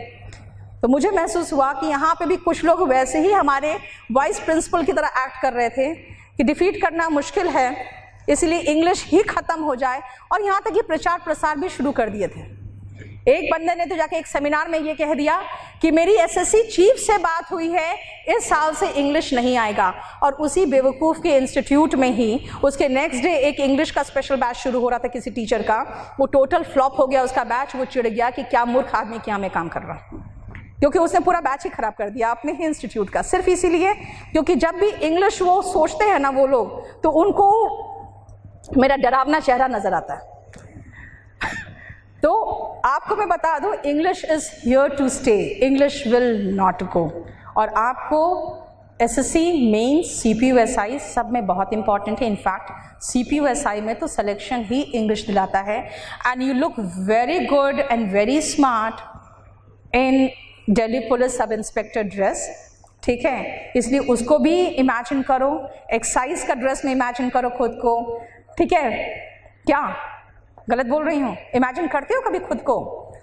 तो मुझे महसूस हुआ कि यहाँ पे भी कुछ लोग वैसे ही हमारे वाइस प्रिंसिपल की तरह एक्ट कर रहे थे कि डिफीट करना मुश्किल है, इसलिए इंग्लिश ही खत्म हो जाए, और यहाँ तक ये प्रचार प्रसार भी शुरू कर दिए थे। एक बंदे ने तो जाके एक सेमिनार में ये कह दिया कि मेरी एसएससी चीफ से बात हुई है, इस साल से इंग्लिश नहीं आएगा, और उसी बेवकूफ़ के इंस्टीट्यूट में ही उसके नेक्स्ट डे एक इंग्लिश का स्पेशल बैच शुरू हो रहा था किसी टीचर का, वो टोटल फ्लॉप हो गया उसका बैच। वो चिढ़ गया कि क्या मूर्ख आदमी क्या मैं काम कर रहा हूँ, क्योंकि उसने पूरा बैच ही खराब कर दिया अपने ही इंस्टीट्यूट का, सिर्फ इसीलिए क्योंकि जब भी इंग्लिश वो सोचते हैं ना वो लोग, तो उनको मेरा डरावना चेहरा नजर आता है। तो आपको मैं बता दूं, English is here to stay, English will not go. और आपको एसएससी, मेंस, सीपीयूएसआई सब में बहुत इंपॉर्टेंट है। इनफैक्ट सीपीयूएसआई में तो सिलेक्शन ही इंग्लिश दिलाता है, and you look very good and very smart in Delhi police sub inspector dress, ठीक है, इसलिए उसको भी इमेजिन करो, एक्साइज का ड्रेस में इमेजिन करो खुद को, ठीक है। क्या गलत बोल रही हूँ? इमेजिन करते हो कभी खुद को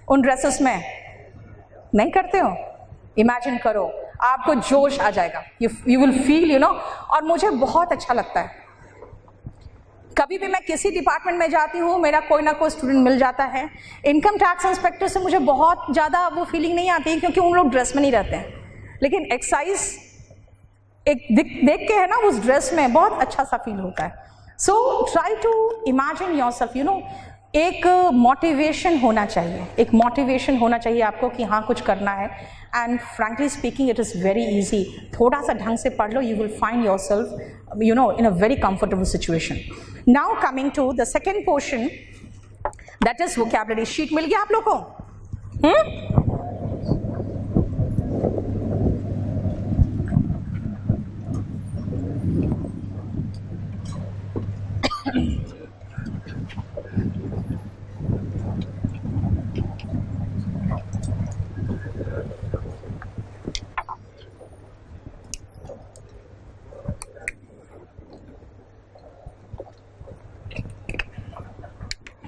उन ड्रेसेस में? नहीं करते हो? इमेजिन करो, आपको जोश आ जाएगा, you will feel, you know. और मुझे बहुत अच्छा लगता है, कभी भी मैं किसी डिपार्टमेंट में जाती हूँ, मेरा कोई ना कोई स्टूडेंट मिल जाता है। इनकम टैक्स इंस्पेक्टर से मुझे बहुत ज़्यादा वो फीलिंग नहीं आती क्योंकि उन लोग ड्रेस में नहीं रहते हैं, लेकिन एक्साइज एक देख के है ना, उस ड्रेस में बहुत अच्छा सा फील होता है। So try to imagine yourself, you know. एक मोटिवेशन होना चाहिए, एक मोटिवेशन होना चाहिए आपको कि हाँ कुछ करना है। And frankly speaking it is very easy, थोड़ा सा ढंग से पढ़ लो, you will find yourself, you know, in a very comfortable situation. Now coming to the second portion, that is vocabulary. Sheet मिल गया आप लोग को?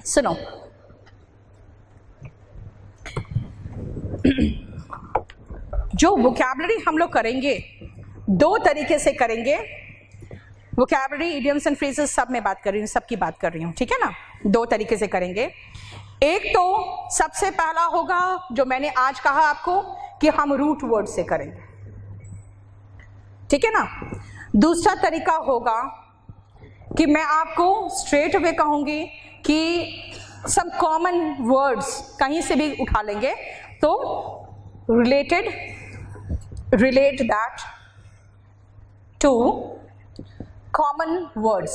सुनो, जो वोकैबुलरी हम लोग करेंगे दो तरीके से करेंगे। वोकैबुलरी, इडियम्स एंड फ्रेजेस सब में बात कर रही हूँ, सबकी बात कर रही हूँ, ठीक है ना। दो तरीके से करेंगे। एक तो सबसे पहला होगा जो मैंने आज कहा आपको कि हम रूट वर्ड से करेंगे, ठीक है ना। दूसरा तरीका होगा कि मैं आपको स्ट्रेट अवे कहूंगी कि सब कॉमन वर्ड्स कहीं से भी उठा लेंगे, तो relate that to common words.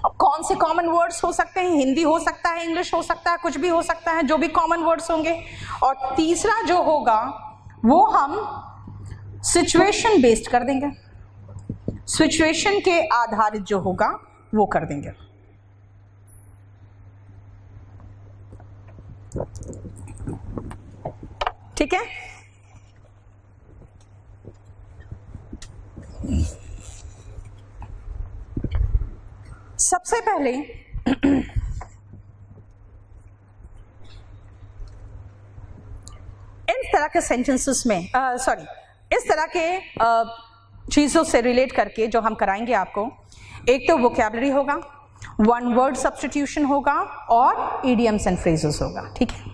अब कौन से कॉमन वर्ड्स हो सकते हैं? हिंदी हो सकता है, इंग्लिश हो सकता है, कुछ भी हो सकता है, जो भी कॉमन वर्ड्स होंगे। और तीसरा जो होगा वो हम सिचुएशन बेस्ड कर देंगे, सिचुएशन के आधारित जो होगा वो कर देंगे। ठीक है। सबसे पहले इस तरह के सेंटेंसेस में इस तरह के चीज़ों से रिलेट करके जो हम कराएंगे आपको, एक तो वोकैबुलरी होगा, वन वर्ड सब्स्टिट्यूशन होगा और इडियम्स एंड फ्रेजेस होगा। ठीक है।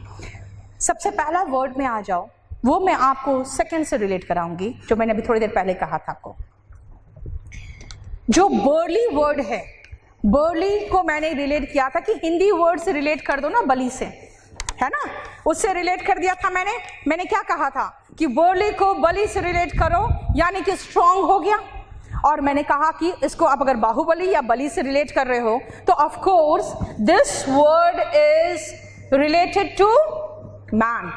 सबसे पहला वर्ड में आ जाओ, वो मैं आपको सेकंड से रिलेट कराऊंगी, जो मैंने अभी थोड़ी देर पहले कहा था आपको। जो बर्ली वर्ड है, बर्ली को मैंने रिलेट किया था कि हिंदी वर्ड से रिलेट कर दो ना, बली से, है ना, उससे रिलेट कर दिया था मैंने क्या कहा था कि बर्ली को बली से रिलेट करो, यानी कि स्ट्रॉन्ग हो गया। और मैंने कहा कि इसको आप अगर बाहुबली या बलि से रिलेट कर रहे हो तो of course this word is related to man,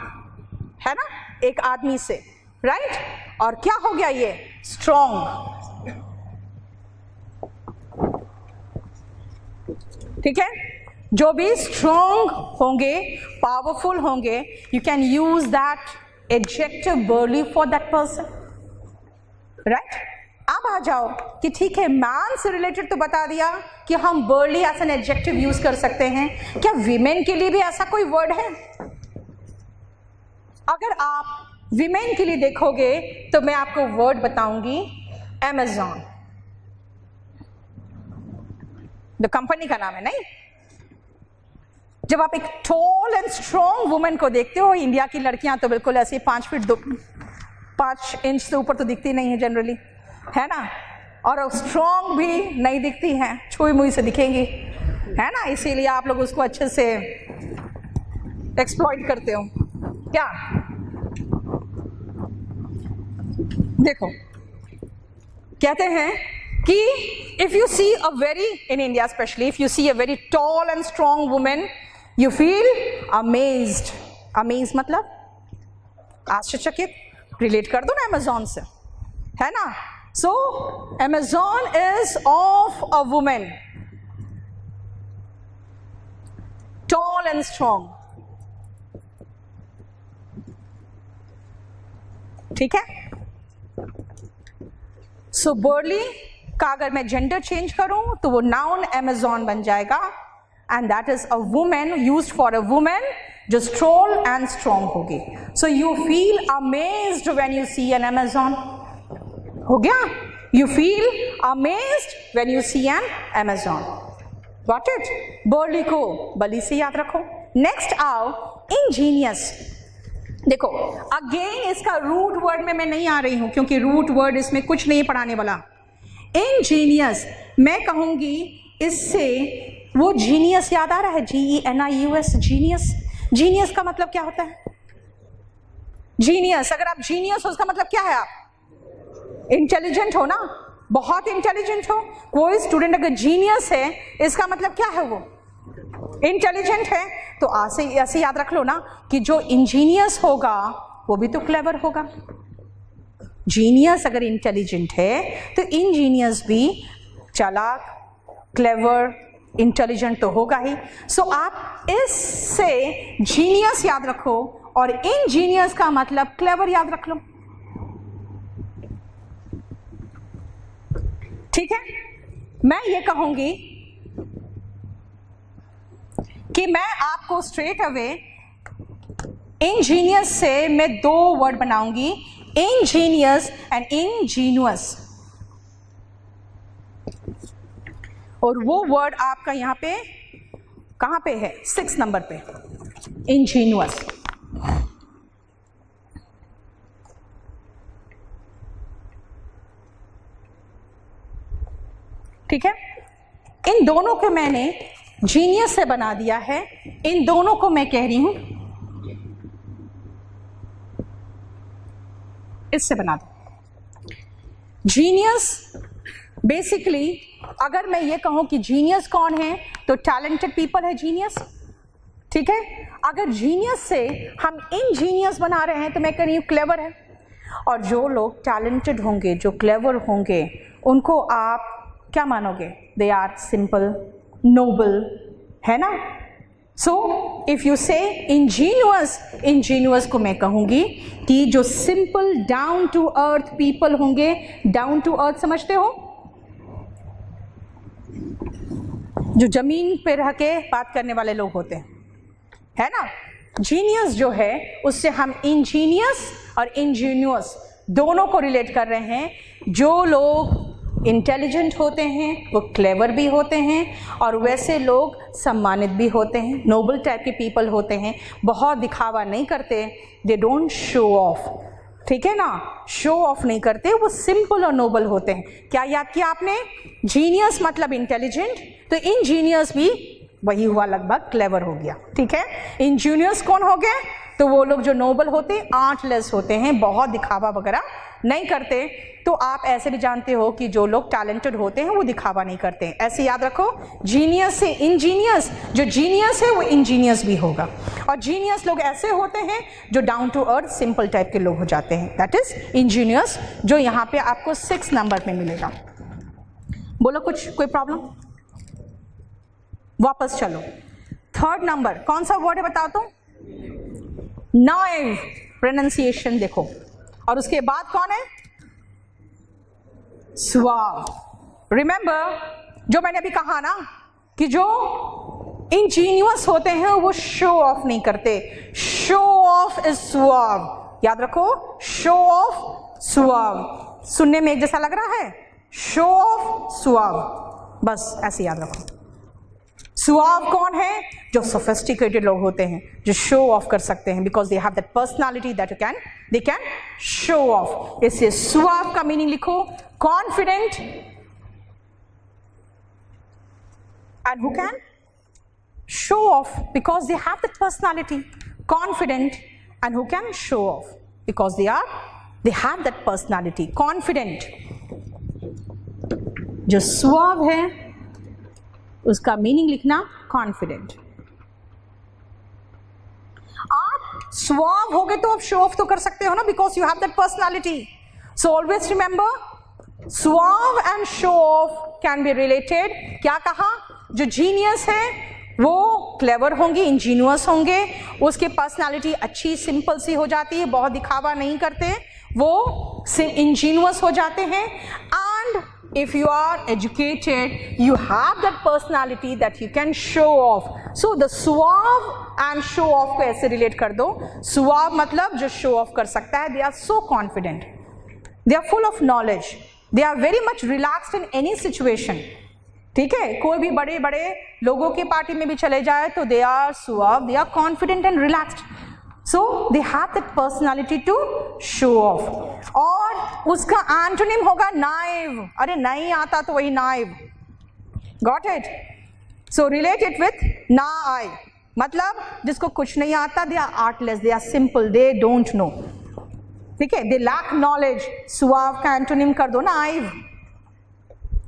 है ना, एक आदमी से, राइट? और क्या हो गया ये? स्ट्रॉन्ग, ठीक है? जो भी स्ट्रॉन्ग होंगे, पावरफुल होंगे, you can use that adjective barley for that person, right? अब आ जाओ कि ठीक है, मैन से रिलेटेड तो बता दिया कि हम burly as an adjective use कर सकते हैं, क्या वीमेन के लिए भी ऐसा कोई वर्ड है? अगर आप वीमेन के लिए देखोगे तो मैं आपको वर्ड बताऊंगी, अमेज़न, जो कंपनी का नाम है, नहीं? जब आप एक टॉल एंड स्ट्रॉन्ग वुमेन को देखते हो, इंडिया की लड़कियां तो बिल्कुल ऐसे 5 इंच से ऊपर तो दिखती नहीं है जनरली, है ना, और स्ट्रॉन्ग भी नहीं दिखती हैं, छुई मुई से दिखेंगी, है ना, इसीलिए आप लोग उसको अच्छे से एक्सप्लॉइट करते हो क्या? देखो, कहते हैं कि if you see a very, in India specially, if you see a very tall and strong women, you feel amazed. Amaze मतलब आश्चर्यचकित, रिलेट कर दो ना अमेज़न से, है ना? So Amazon is of a women tall and strong, ठीक है? सो बर्ली का अगर मैं जेंडर चेंज करूं तो वो नाउन अमेज़न बन जाएगा, and that is a women, used for a women जो टॉल एंड स्ट्रॉन्ग होगी। So you feel amazed when you see an Amazon, हो गया? You feel amazed when you see an Amazon, got it? Burly को बली से याद रखो। नेक्स्ट आओ इंजीनियस। देखो, अगेन इसका रूट वर्ड में मैं नहीं आ रही हूं क्योंकि रूट वर्ड इसमें कुछ नहीं पढ़ाने वाला। इंजीनियस मैं कहूंगी, इससे वो जीनियस याद आ रहा है, GENIUS, जीनियस। जीनियस का मतलब क्या होता है? जीनियस, अगर आप जीनियस हो उसका मतलब क्या है? आप इंटेलिजेंट हो ना, बहुत इंटेलिजेंट हो। कोई स्टूडेंट अगर जीनियस है इसका मतलब क्या है? वो इंटेलिजेंट है। तो ऐसे याद रख लो ना कि जो इंजीनियस होगा वो भी तो क्लेवर होगा। जीनियस अगर इंटेलिजेंट है तो इंजीनियस भी चालाक, क्लेवर, इंटेलिजेंट तो होगा ही। सो आप इससे जीनियस याद रखो और इंजीनियस का मतलब क्लेवर याद रख लो, ठीक है? मैं ये कहूंगी कि मैं आपको स्ट्रेट अवे इंजीनियस से मैं 2 वर्ड बनाऊंगी, इंजीनियस एंड इंजीनियस, और वो वर्ड आपका यहां पे कहां पे है? 6 नंबर पे, इंजीनियस। ठीक है? इन दोनों को मैंने जीनियस से बना दिया है, इन दोनों को मैं कह रही हूं इससे बना दो। जीनियस बेसिकली, अगर मैं ये कहूं कि जीनियस कौन है तो टैलेंटेड पीपल है जीनियस, ठीक है? अगर जीनियस से हम इंजीनियस बना रहे हैं तो मैं कह रही हूं क्लेवर है। और जो लोग टैलेंटेड होंगे, जो क्लेवर होंगे, उनको आप क्या मानोगे? दे आर सिंपल, नोबल, है ना? So if you say ingenuous, ingenuous को मैं कहूंगी कि जो simple down to earth people होंगे। डाउन टू अर्थ समझते हो? जो जमीन पे रह के बात करने वाले लोग होते हैं, है ना? जीनियस जो है उससे हम इंजीनियस और इंजीनियस दोनों को रिलेट कर रहे हैं। जो लोग इंटेलिजेंट होते हैं वो क्लेवर भी होते हैं, और वैसे लोग सम्मानित भी होते हैं, नोबल टाइप के पीपल होते हैं, बहुत दिखावा नहीं करते, दे डोंट शो ऑफ, ठीक है ना? शो ऑफ नहीं करते, वो सिंपल और नोबल होते हैं। क्या याद किया आपने? जीनियस मतलब इंटेलिजेंट, तो इंजीनियस भी वही हुआ, लगभग क्लेवर हो गया, ठीक है? इंजीनियस कौन हो गए? तो वो लोग जो नोबल होते हैं, आर्टलेस होते हैं, बहुत दिखावा वगैरह नहीं करते तो आप ऐसे भी जानते हो कि जो लोग टैलेंटेड होते हैं वो दिखावा नहीं करते हैं। ऐसे याद रखो, जीनियस से इंजीनियस, जो जीनियस है वो इंजीनियस भी होगा, और जीनियस लोग ऐसे होते हैं जो down to earth simple type के लोग हो जाते हैं, दैट इज इंजीनियस, जो यहाँ पे आपको 6 नंबर में मिलेगा। बोलो कुछ, कोई प्रॉब्लम? वापस चलो, 3rd नंबर कौन सा वर्ड है बताओ तो? नाइव, प्रोनाउंसिएशन देखो, और उसके बाद कौन है? सुआव। रिमेंबर जो मैंने अभी कहा ना कि जो इंजीनियस होते हैं वो शो ऑफ नहीं करते, शो ऑफ इज सुआव। याद रखो, शो ऑफ सुआव, सुनने में एक जैसा लग रहा है, शो ऑफ सुआव, बस ऐसे याद रखो। सुआव कौन है? जो सोफिस्टिकेटेड लोग होते हैं, जो शो ऑफ कर सकते हैं, because they have that personality that they can show of. इसलिए सुआव का मीनिंग लिखो, confident and who can show off because they have that personality, confident and who can show off because they have that personality. Confident, जो सुआव है उसका मीनिंग लिखना कॉन्फिडेंट। आप सुआव हो गए तो आप शो ऑफ तो कर सकते हो ना, because you have that personality. So always remember, सुआव and show off can be related. क्या कहा? जो जीनियस है वो क्लेवर होंगे, इंजीनियस होंगे, उसके पर्सनालिटी अच्छी सिंपल सी हो जाती है, बहुत दिखावा नहीं करते, वो इंजीनियस हो जाते हैं। And if you are educated, you have that personality that you can show off. So the suave and show off को ऐसे relate कर दो। suave मतलब जो show off कर सकता है, they are so confident, they are full of knowledge, they are very much relaxed in any situation। ठीक है, कोई भी बड़े बड़े लोगों की पार्टी में भी चले जाए तो they are suave, they are confident and relaxed, so they have that personality to show off। और उसका एंटोनिम होगा नाइव। अरे नहीं आता तो वही naive, got it? So relate it with naive, मतलब जिसको कुछ नहीं आता, they are artless, they are simple, they don't know. ठीक है, दे लैक नॉलेज। सुआव का एंटोनिम कर दो नाइव।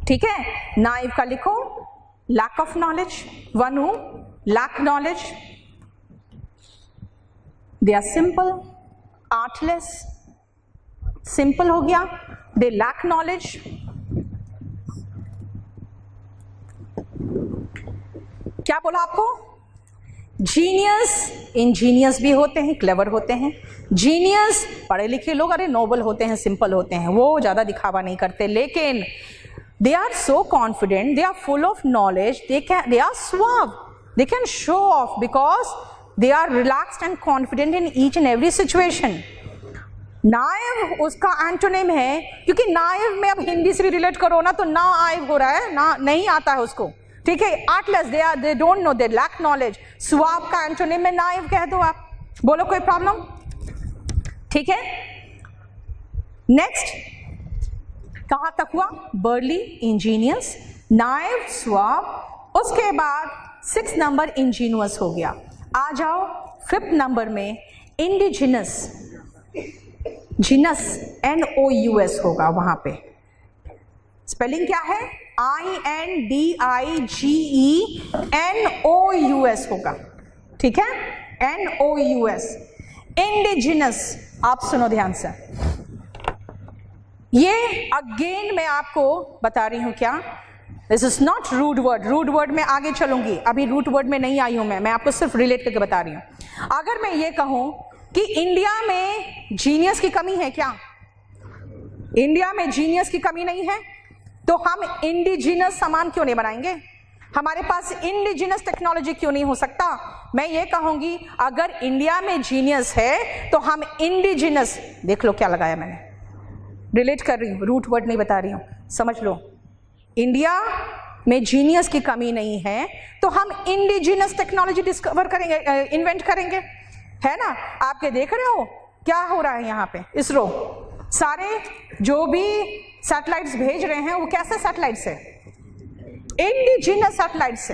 ठीक है, नाइव का लिखो lack of knowledge, one who lack knowledge. They are simple, artless, simple हो गया, दे लैक नॉलेज। क्या बोला आपको? जीनियस, इंजीनियस भी होते हैं, क्लेवर होते हैं। जीनियस पढ़े लिखे लोग अरे नोबल होते हैं, सिंपल होते हैं, वो ज्यादा दिखावा नहीं करते, लेकिन they are so confident, they are full of knowledge, they are suave, they can show off because they are relaxed and confident in each and every situation. Naive उसका एंटोनिम है, क्योंकि नाइव में अब हिंदी से भी रिलेट करो ना तो ना आइव हो रहा है, ना नहीं आता है उसको। ठीक है, artless, they don't know, they lack knowledge. Suave का एंटोनिम में नाइव कह दो आप। बोलो कोई प्रॉब्लम? ठीक है, नेक्स्ट कहाँ तक हुआ? Barley, Angénieux, naive, सुआव। उसके बाद 6 नंबर इंजीनियस हो गया। आ जाओ 5th नंबर में इंडिजिनस, जिनस NOUS होगा वहां पे। स्पेलिंग क्या है? INDIGENOUS होगा। ठीक है, NOUS, इंडिजिनस। आप सुनो ध्यान से, ये अगेन मैं आपको बता रही हूं क्या, this is not root word. Root word में आगे चलूंगी, अभी रूट वर्ड में नहीं आई हूं मैं आपको सिर्फ रिलेट करके बता रही हूं। अगर मैं ये कहूं कि इंडिया में जीनियस की कमी है क्या? इंडिया में जीनियस की कमी नहीं है, तो हम इंडिजिनस सामान क्यों नहीं बनाएंगे? हमारे पास इंडिजिनस टेक्नोलॉजी क्यों नहीं हो सकता? मैं ये कहूंगी अगर इंडिया में जीनियस है तो हम इंडिजिनस, देख लो क्या लगाया मैंने, रिलेट कर रही हूं, रूट वर्ड नहीं बता रही हूं, समझ लो। इंडिया में जीनियस की कमी नहीं है तो हम इंडिजिनस टेक्नोलॉजी डिस्कवर करेंगे, इन्वेंट करेंगे, है ना? आपके देख रहे हो क्या हो रहा है यहाँ पे? इसरो सारे जो भी सैटेलाइट्स भेज रहे हैं वो कैसे सैटेलाइट्स है? इंडिजिनस सैटेलाइट्स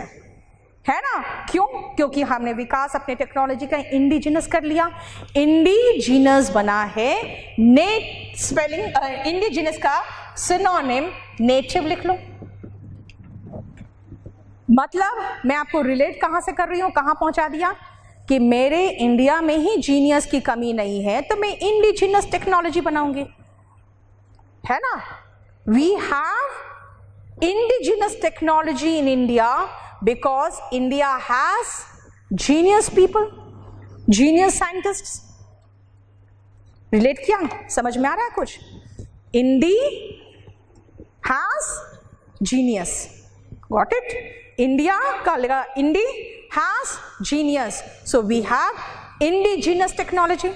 है ना? क्यों? क्योंकि हमने विकास अपने टेक्नोलॉजी का इंडिजिनस कर लिया। इंडिजिनस बना है, स्पेलिंग इंडिजिनस का सिनोनिम नेटिव लिख लो। मतलब मैं आपको रिलेट कहां से कर रही हूं, कहां पहुंचा दिया कि मेरे इंडिया में ही जीनियस की कमी नहीं है, तो मैं इंडिजिनस टेक्नोलॉजी बनाऊंगी, है ना? We have indigenous technology in India because India has genius people, genius scientists. Relate किया? समझ में आ रहा है कुछ? India has genius, got it? India का लगा इंडी has genius, so we have indigenous technology.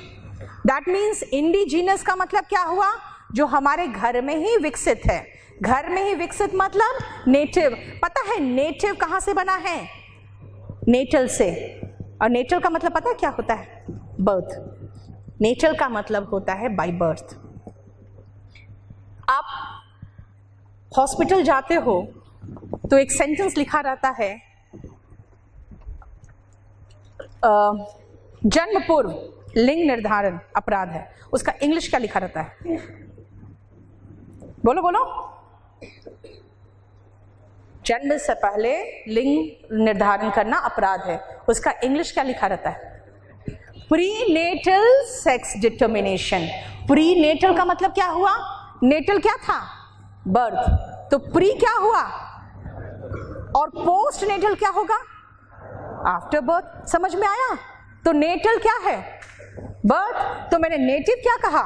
That means indigenous का मतलब क्या हुआ? जो हमारे घर में ही विकसित है। घर में ही विकसित मतलब नेटिव। पता है नेटिव कहाँ से बना है? नेटल से। और नेटल का मतलब पता है क्या होता है? बर्थ। नेटल का मतलब होता है बाय बर्थ। आप हॉस्पिटल जाते हो तो एक सेंटेंस लिखा रहता है, जन्म पूर्व लिंग निर्धारण अपराध है। उसका इंग्लिश क्या लिखा रहता है? बोलो बोलो। जन्म से पहले लिंग निर्धारण करना अपराध है। उसका इंग्लिश क्या लिखा रहता है? Prenatal sex determination. प्रीनेटल का मतलब क्या हुआ? नेटल क्या था? बर्थ। तो प्री क्या हुआ? और पोस्ट नेटल क्या होगा? After birth. समझ में आया? तो नेटल क्या है? बर्थ। तो मैंने नेटिव क्या कहा?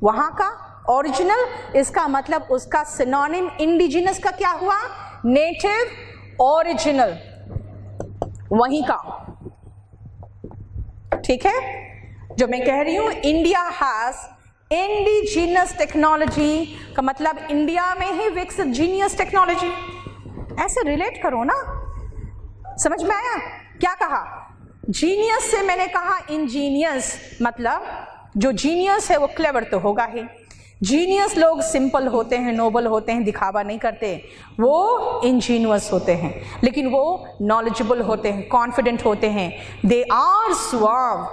वहां का ओरिजिनल। इसका मतलब उसका सिनोनिम इंडिजिनस का क्या हुआ? नेटिव, ओरिजिनल, वहीं का। ठीक है? जो मैं कह रही हूं इंडिया हैज इंडिजिनस टेक्नोलॉजी का मतलब इंडिया में ही विकसित जीनियस टेक्नोलॉजी। ऐसे रिलेट करो ना। समझ में आया? क्या कहा? जीनियस से मैंने कहा इंजीनियस, मतलब जो जीनियस है वो क्लेवर तो होगा ही। जीनियस लोग सिंपल होते हैं, नोबल होते हैं, दिखावा नहीं करते, वो इंजीनियस होते हैं, लेकिन वो नॉलेजेबल होते हैं, कॉन्फिडेंट होते हैं। They are suave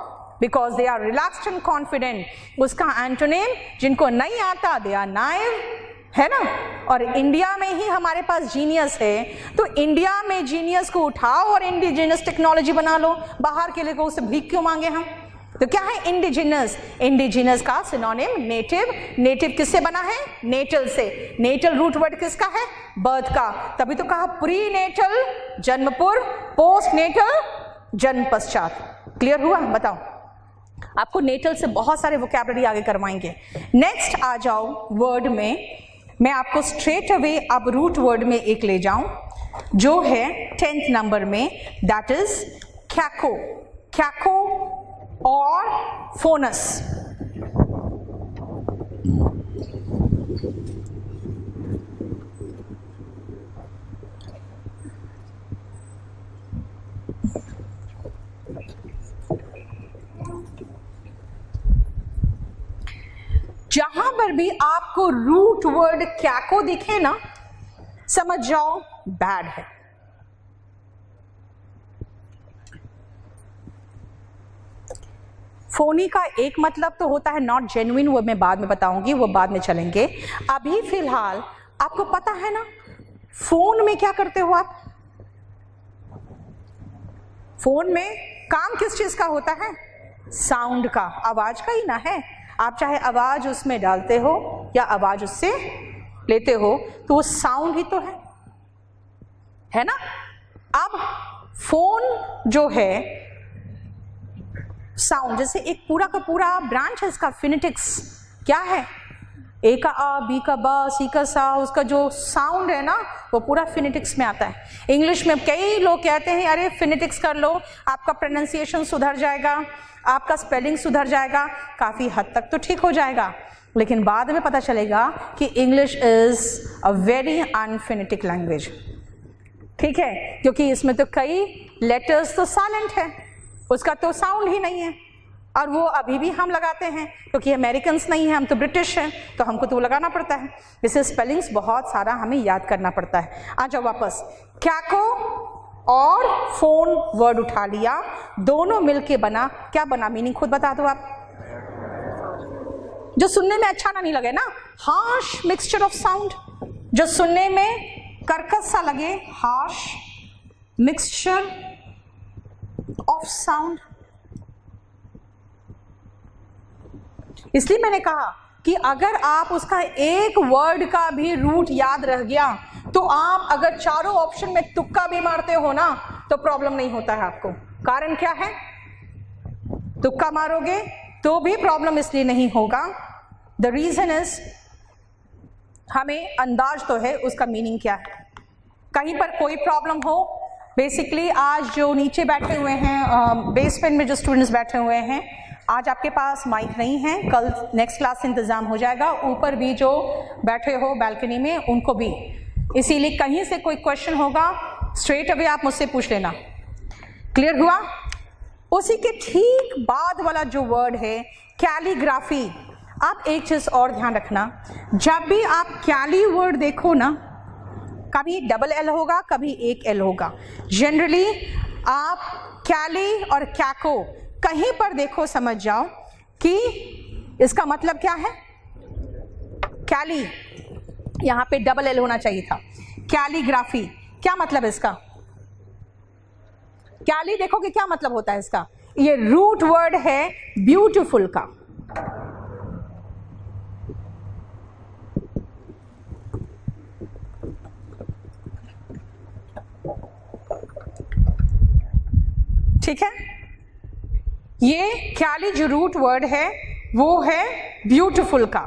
because they are relaxed and confident. उसका एंटोनिम जिनको नहीं आता दे आर नाइव, है ना? और इंडिया में ही हमारे पास जीनियस है, तो इंडिया में जीनियस को उठाओ और इंडिजिनस टेक्नोलॉजी बना लो। बाहर के लिए को उससे भीख क्यों मांगे हम? तो क्या है इंडिजिनस? इंडिजिनस का सिनोनिम नेटिव। नेटिव किससे बना है? नेटल से। नेटल रूट वर्ड किसका है? बर्थ का। तभी तो कहा प्री नेटल जन्म पूर्व, पोस्ट नेटल जन्म पश्चात। क्लियर हुआ? बताओ। आपको नेटल से बहुत सारे वोकैबुलरी आगे करवाएंगे। नेक्स्ट आ जाओ वर्ड में। मैं आपको स्ट्रेट अवे अब रूट वर्ड में एक ले जाऊं जो है 10th नंबर में, दैट इज कैको। कैको और फोनस। जहां पर भी आपको रूट वर्ड कैको दिखे ना, समझ जाओ बैड है। फोनी का एक मतलब तो होता है नॉट जेन्युइन, वो मैं बाद में बताऊंगी, वो बाद में चलेंगे। अभी फिलहाल आपको पता है ना फोन में क्या करते हो आप? फोन में काम किस चीज का होता है? साउंड का, आवाज का ही ना है। आप चाहे आवाज उसमें डालते हो या आवाज उससे लेते हो, तो वो साउंड ही तो है ना? अब फोन जो है साउंड, जैसे एक पूरा का पूरा ब्रांच है इसका, फिनेटिक्स क्या है? ए का आ, बी का बा, सी का सा, उसका जो साउंड है ना वो पूरा फिनेटिक्स में आता है। इंग्लिश में कई लोग कहते हैं अरे फिनेटिक्स कर लो, आपका प्रोनाउंसिएशन सुधर जाएगा, आपका स्पेलिंग सुधर जाएगा। काफ़ी हद तक तो ठीक हो जाएगा, लेकिन बाद में पता चलेगा कि English is a very unphonetic language. ठीक है? क्योंकि इसमें तो कई लेटर्स तो साइलेंट है, उसका तो साउंड ही नहीं है, और वो अभी भी हम लगाते हैं क्योंकि अमेरिकन्स नहीं हैं, हम तो ब्रिटिश हैं, तो हमको तो वो लगाना पड़ता है। जैसे स्पेलिंग्स बहुत सारा हमें याद करना पड़ता है। आ जाओ वापस। कैको और फोन वर्ड उठा लिया, दोनों मिलके बना, क्या बना? मीनिंग खुद बता दो आप, जो सुनने में अच्छा ना नहीं लगे ना, हार्श मिक्सचर ऑफ साउंड, जो सुनने में कर्कश सा लगे, हार्श मिक्सचर ऑफ साउंड। इसलिए मैंने कहा कि अगर आप उसका एक वर्ड का भी रूट याद रह गया तो आप अगर चारों ऑप्शन में तुक्का भी मारते हो ना तो प्रॉब्लम नहीं होता है आपको। कारण क्या है? तुक्का मारोगे तो भी प्रॉब्लम इसलिए नहीं होगा, द रीजन इज हमें अंदाज तो है उसका मीनिंग क्या है। कहीं पर कोई प्रॉब्लम हो, बेसिकली आज जो नीचे बैठे हुए हैं बेसमेंट में जो स्टूडेंट्स बैठे हुए हैं, आज आपके पास माइक नहीं है, कल नेक्स्ट क्लास इंतजाम हो जाएगा, ऊपर भी जो बैठे हो बालकनी में उनको भी, इसीलिए कहीं से कोई क्वेश्चन होगा स्ट्रेट अवे आप मुझसे पूछ लेना। क्लियर हुआ? उसी के ठीक बाद वाला जो वर्ड है कैलीग्राफी, आप एक चीज और ध्यान रखना, जब भी आप कैली वर्ड देखो ना, कभी डबल एल होगा कभी एक एल होगा, जनरली आप कैली और कैको कहीं पर देखो समझ जाओ कि इसका मतलब क्या है। कैली यहां पे डबल एल होना चाहिए था, कैलीग्राफी क्या मतलब इसका? कैली देखोगे क्या मतलब होता है इसका? ये रूट वर्ड है ब्यूटीफुल का। ठीक है, ये कैली जो रूट वर्ड है वो है ब्यूटीफुल का।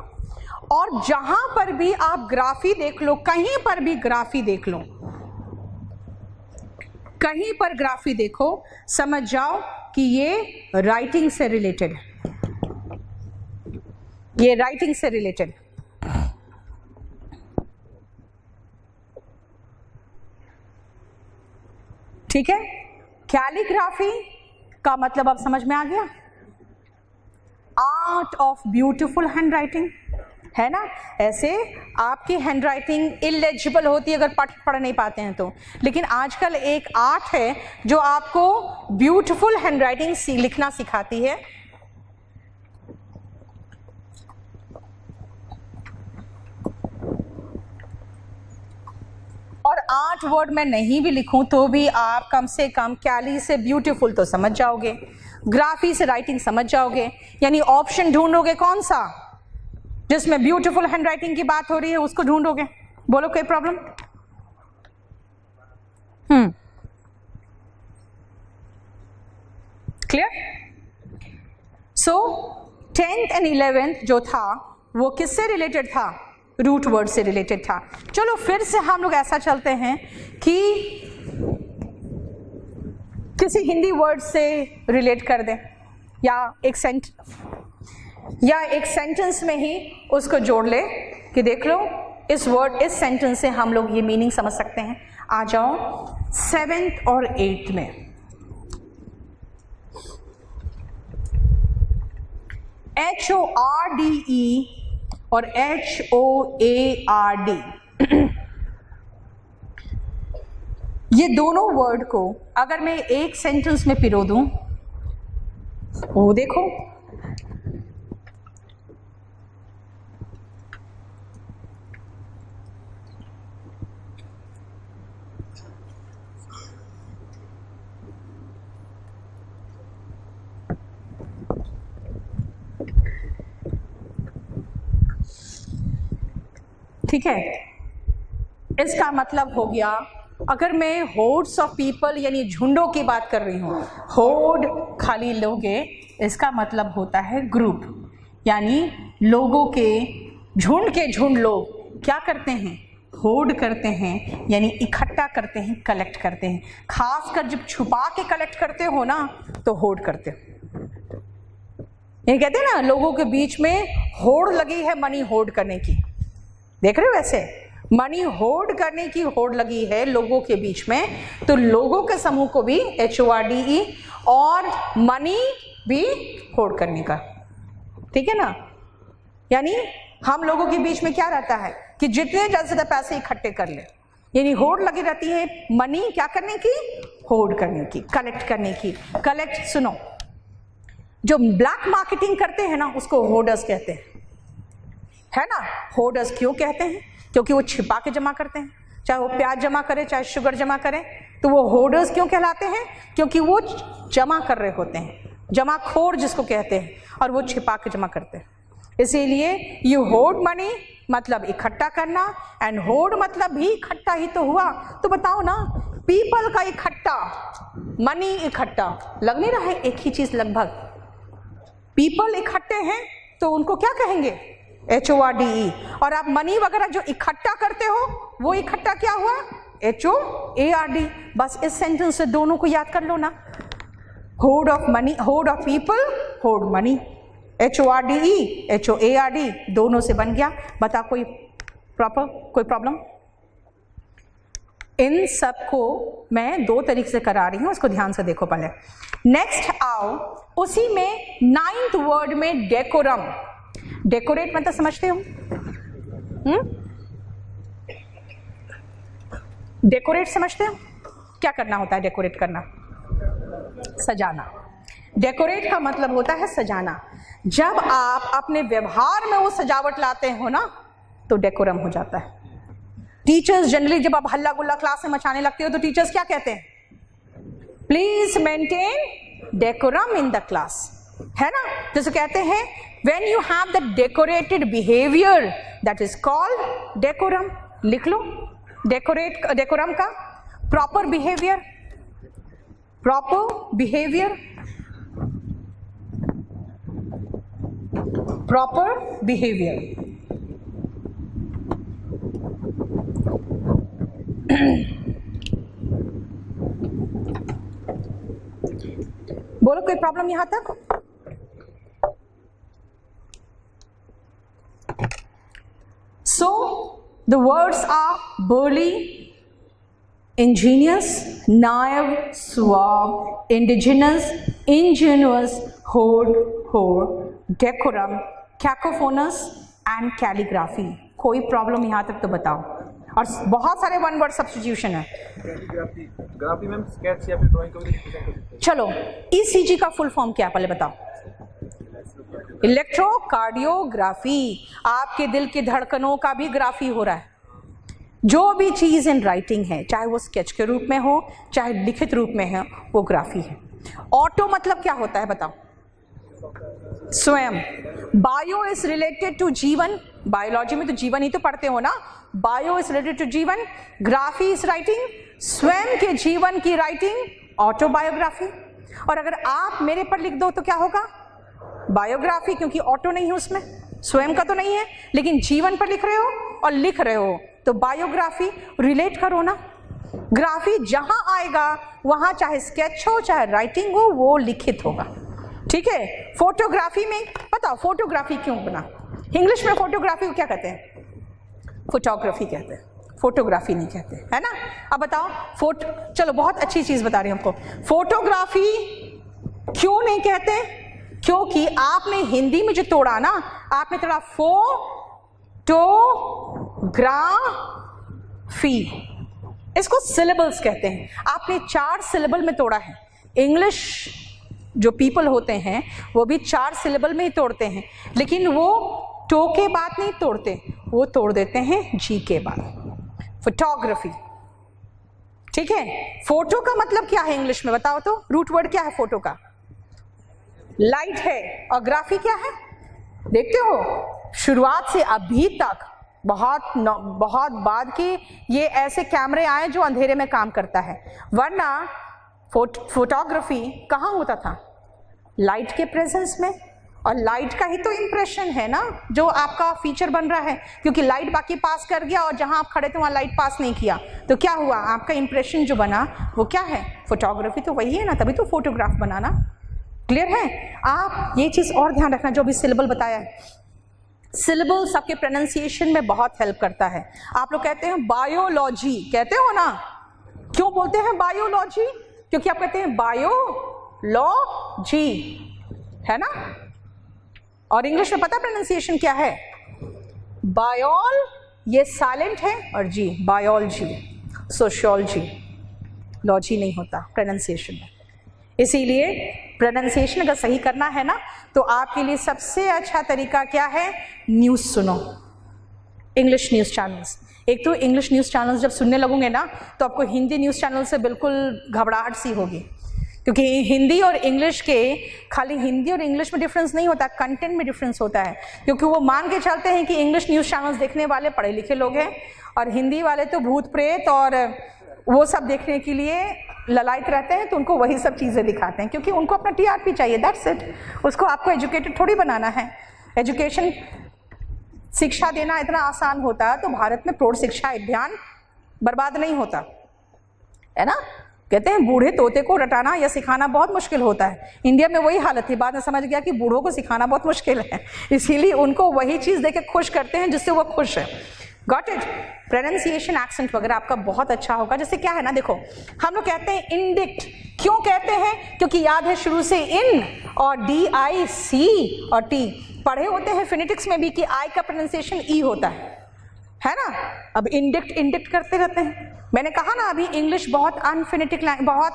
और जहां पर भी आप ग्राफी देख लो, कहीं पर भी ग्राफी देख लो, कहीं पर ग्राफी देखो, समझ जाओ कि ये राइटिंग से रिलेटेड है, ये राइटिंग से रिलेटेड। ठीक है, कैलीग्राफी का मतलब अब समझ में आ गया, art of beautiful hand writing, है ना। ऐसे आपकी हैंड राइटिंग इलेजिबल होती है अगर पढ़ नहीं पाते हैं तो, लेकिन आजकल एक आर्ट है जो आपको ब्यूटीफुल हैंड राइटिंग लिखना सिखाती है। और आर्ट वर्ड में नहीं भी लिखूं तो भी आप कम से कम कैली से ब्यूटीफुल तो समझ जाओगे, ग्राफी से राइटिंग समझ जाओगे, यानी ऑप्शन ढूंढोगे कौन सा जिसमें ब्यूटीफुल हैंडराइटिंग की बात हो रही है उसको ढूंढोगे। बोलो कोई problem? Clear? So 10th and 11th जो था वो किससे रिलेटेड था? रूट वर्ड से रिलेटेड था। चलो फिर से हम लोग ऐसा चलते हैं कि किसी हिंदी वर्ड से रिलेट कर दें, या एक सेंटेंस में ही उसको जोड़ ले कि देख लो इस सेंटेंस से हम लोग ये मीनिंग समझ सकते हैं। आ जाओ 7th और 8th में। HORDE और HOARD, ये दोनों वर्ड को अगर मैं एक सेंटेंस में पिरो दूं, वो देखो ठीक है। इसका मतलब हो गया, अगर मैं होर्ड्स ऑफ पीपल यानी झुंडों की बात कर रही हूँ, होर्ड खाली लोगे, इसका मतलब होता है ग्रुप, यानी लोगों के झुंड लोग क्या करते हैं? होर्ड करते हैं, यानी इकट्ठा करते हैं, कलेक्ट करते हैं। खासकर जब छुपा के कलेक्ट करते हो ना तो होर्ड करते हो। ये कहते हैं ना लोगों के बीच में होड़ लगी है मनी होर्ड करने की, देख रहे हो? वैसे मनी होर्ड करने की होड़ लगी है लोगों के बीच में, तो लोगों के समूह को भी HORDE और मनी भी होर्ड करने का, ठीक है ना। यानी हम लोगों के बीच में क्या रहता है कि जितने ज़्यादा से ज़्यादा पैसे इकट्ठे कर ले, यानी होड़ लगी रहती है मनी क्या करने की, होड़ करने की, कलेक्ट करने की। कलेक्ट, सुनो, जो ब्लैक मार्केटिंग करते हैं ना उसको होर्डर्स कहते हैं, है ना। होर्डर्स क्यों कहते हैं? क्योंकि वो छिपा के जमा करते हैं, चाहे वो प्याज जमा करे चाहे शुगर जमा करें, तो वो होर्डर्स क्यों कहलाते हैं? क्योंकि वो जमा कर रहे होते हैं, जमाखोर जिसको कहते हैं, और वो छिपा के जमा करते हैं। इसीलिए यू होर्ड मनी मतलब इकट्ठा करना, एंड होर्ड मतलब भी इकट्ठा ही तो हुआ। तो बताओ ना, पीपल का इकट्ठा, मनी इकट्ठा, लग नहीं रहा है एक ही चीज लगभग। पीपल इकट्ठे हैं तो उनको क्या कहेंगे? HORDE। और आप मनी वगैरह जो इकट्ठा करते हो वो इकट्ठा क्या हुआ? HOARD। बस इस सेंटेंस से दोनों को याद कर लो ना, horde of money, horde of people, horde money, HORDE HOARD दोनों से बन गया। बता कोई प्रॉब्लम? इन सब को मैं दो तरीके से करा रही हूं, उसको ध्यान से देखो पहले। नेक्स्ट आओ, उसी में 9th वर्ड में डेकोरम। डेकोरेट मतलब समझते हो? डेकोरेट समझते हो? क्या करना होता है डेकोरेट करना? सजाना। डेकोरेट का मतलब होता है सजाना। जब आप अपने व्यवहार में वो सजावट लाते हो ना तो डेकोरम हो जाता है। टीचर्स जनरली जब आप हल्ला गुल्ला क्लास में मचाने लगते हो तो टीचर्स क्या कहते हैं? Please maintain decorum in the class, है ना। जैसे कहते हैं when you have the decorated behaviour that is called decorum. लिख लो डेकोरम का proper behaviour, proper behaviour, proper behaviour. बोलो कोई प्रॉब्लम यहां तक? So the words are burly, ingenious, naive, suave, indigenous, ingenuous, hoard, decorum, cacophonous and calligraphy। कोई प्रॉब्लम यहां तक तो बताओ। और बहुत सारे वन वर्ड सब्स्टिट्यूशन है। ग्राफी में स्केच या फिर ड्राइंग को। चलो ECG का फुल फॉर्म क्या पहले बताओ? इलेक्ट्रोकार्डियोग्राफी। आपके दिल की धड़कनों का भी ग्राफी हो रहा है। जो भी चीज इन राइटिंग है, चाहे वो स्केच के रूप में हो चाहे लिखित रूप में है, वो ग्राफी है। ऑटो मतलब क्या होता है बताओ? स्वयं। बायो इज रिलेटेड टू जीवन, बायोलॉजी में तो जीवन ही तो पढ़ते हो ना। बायो इज रिलेटेड टू जीवन, ग्राफी इज राइटिंग, स्वयं के जीवन की राइटिंग, ऑटोबायोग्राफी। और अगर आप मेरे पर लिख दो तो क्या होगा? बायोग्राफी, क्योंकि ऑटो नहीं है उसमें, स्वयं का तो नहीं है, लेकिन जीवन पर लिख रहे हो और लिख रहे हो तो बायोग्राफी। रिलेट करो ना। ग्राफी जहां आएगा वहां चाहे स्केच हो चाहे राइटिंग हो वो लिखित होगा, ठीक है। फोटोग्राफी में बताओ फोटोग्राफी क्यों बना? इंग्लिश में फोटोग्राफी को क्या कहते हैं? फोटोग्राफी कहते हैं, फोटोग्राफी नहीं कहते, है ना। अब बताओ चलो बहुत अच्छी चीज बता रही हूं हमको। फोटोग्राफी क्यों नहीं कहते? क्योंकि आपने हिंदी में जो तोड़ा ना, आपने तोड़ा फोटोग्राफी, इसको सिलेबल्स कहते हैं। आपने 4 सिलेबल में तोड़ा है। इंग्लिश जो पीपल होते हैं वो भी 4 सिलेबल में ही तोड़ते हैं, लेकिन वो टो के बाद नहीं तोड़ते, वो तोड़ देते हैं जी के बाद। फोटोग्राफी, ठीक है। फोटो का मतलब क्या है इंग्लिश में बताओ तो? रूट वर्ड क्या है फोटो का? लाइट है। और ग्राफी क्या है? देखते हो शुरुआत से अभी तक बहुत बाद के ये ऐसे कैमरे आए जो अंधेरे में काम करता है, वरना फोटोग्राफी कहाँ होता था? लाइट के प्रेजेंस में। और लाइट का ही तो इंप्रेशन है ना जो आपका फीचर बन रहा है, क्योंकि लाइट बाकी पास कर गया और जहां आप खड़े थे वहां लाइट पास नहीं किया तो क्या हुआ? आपका इंप्रेशन जो बना वो क्या है? फोटोग्राफी तो वही है ना, तभी तो फोटोग्राफ बनाना। क्लियर है? आप ये चीज और ध्यान रखना जो भी सिलेबल बताया है, सिलेबल सबके प्रोनाउंसिएशन में बहुत हेल्प करता है। आप लोग कहते हैं बायोलॉजी, कहते हो ना? क्यों बोलते हैं बायोलॉजी? क्योंकि आप कहते हैं बायोलॉजी, है ना। और इंग्लिश में पता प्रोनाउंसिएशन क्या है? बायोल, ये साइलेंट है, और जी बायोलॉजी। सोशियोलॉजी, लॉजी नहीं होता प्रोनाउंसिएशन में। इसीलिए प्रोनाउंसिएशन अगर सही करना है ना तो आपके लिए सबसे अच्छा तरीका क्या है, न्यूज़ सुनो, इंग्लिश न्यूज़ चैनल्स। एक तो इंग्लिश न्यूज़ चैनल्स जब सुनने लगोगे ना तो आपको हिंदी न्यूज़ चैनल से बिल्कुल घबराहट सी होगी, क्योंकि हिंदी और इंग्लिश के, खाली हिंदी और इंग्लिश में डिफरेंस नहीं होता, कंटेंट में डिफरेंस होता है। क्योंकि वो मान के चलते हैं कि इंग्लिश न्यूज़ चैनल्स देखने वाले पढ़े लिखे लोग हैं और हिंदी वाले तो भूत प्रेत और वो सब देखने के लिए ललायत रहते हैं, तो उनको वही सब चीज़ें दिखाते हैं क्योंकि उनको अपना टीआरपी चाहिए, दैट्स इट। उसको आपको एजुकेटेड थोड़ी बनाना है। एजुकेशन, शिक्षा देना इतना आसान होता तो भारत में प्रौढ़ शिक्षा अभियान बर्बाद नहीं होता, है ना। कहते हैं बूढ़े तोते को रटाना या सिखाना बहुत मुश्किल होता है। इंडिया में वही हालत थी, बाद में समझ गया कि बूढ़ों को सिखाना बहुत मुश्किल है, इसीलिए उनको वही चीज़ देके खुश करते हैं जिससे वो खुश है। Got it. प्रोनाउंसिएशन, एक्सेंट वगैरह आपका बहुत अच्छा होगा। जैसे क्या है ना, देखो हम लोग कहते हैं इंडिक्ट, क्यों कहते हैं, क्योंकि याद है शुरू से इन और DIC और T पढ़े होते हैं फिनेटिक्स में भी कि आई का प्रोनाउंसिएशन ई होता है ना। अब इंडिक्ट करते रहते हैं। मैंने कहा ना अभी इंग्लिश बहुत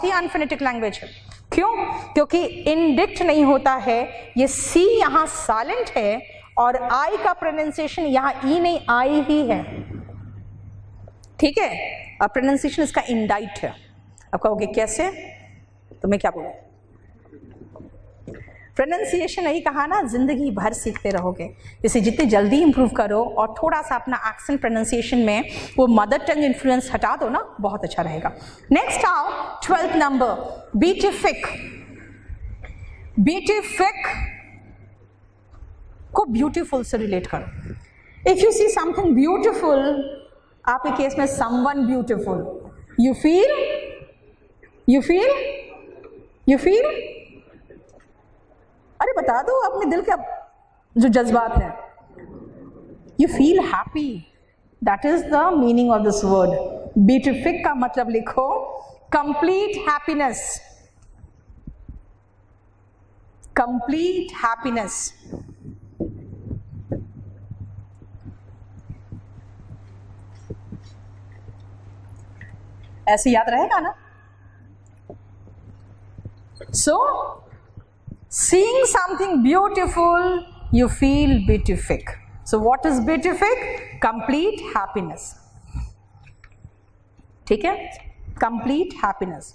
ही अनफिनेटिक लैंग्वेज है। क्यों? क्योंकि इंडिक्ट नहीं होता है, ये सी यहाँ साइलेंट है और आई का प्रोनाउंसिएशन यहाँ ई नहीं आई ही है, ठीक है। अब प्रोनाउंसिएशन इसका इंडाइट है। अब कहोगे कैसे, तो मैं क्या बोलूँ, प्रोनाउंसिएशन नहीं कहा ना, जिंदगी भर सीखते रहोगे। इसे जितनी जल्दी इंप्रूव करो और थोड़ा सा अपना एक्सेंट प्रोनाउंसिएशन में वो मदर टंग इन्फ्लुएंस हटा दो ना, बहुत अच्छा रहेगा। नेक्स्ट आओ 12th नंबर, बीटिफिक। बीटिफिक को ब्यूटीफुल से रिलेट करो। If you see something beautiful, आपके केस में समवन ब्यूटीफुल, यू फील अरे बता दो अपने दिल का जो जज्बात है। You feel happy, that is the meaning of this word. Beatific का मतलब लिखो कंप्लीट हैप्पीनेस, कंप्लीट हैप्पीनेस। ऐसे याद रहेगा ना। सो seeing something beautiful, you feel beatific. So what is beatific? Complete happiness. ठीक है, complete happiness.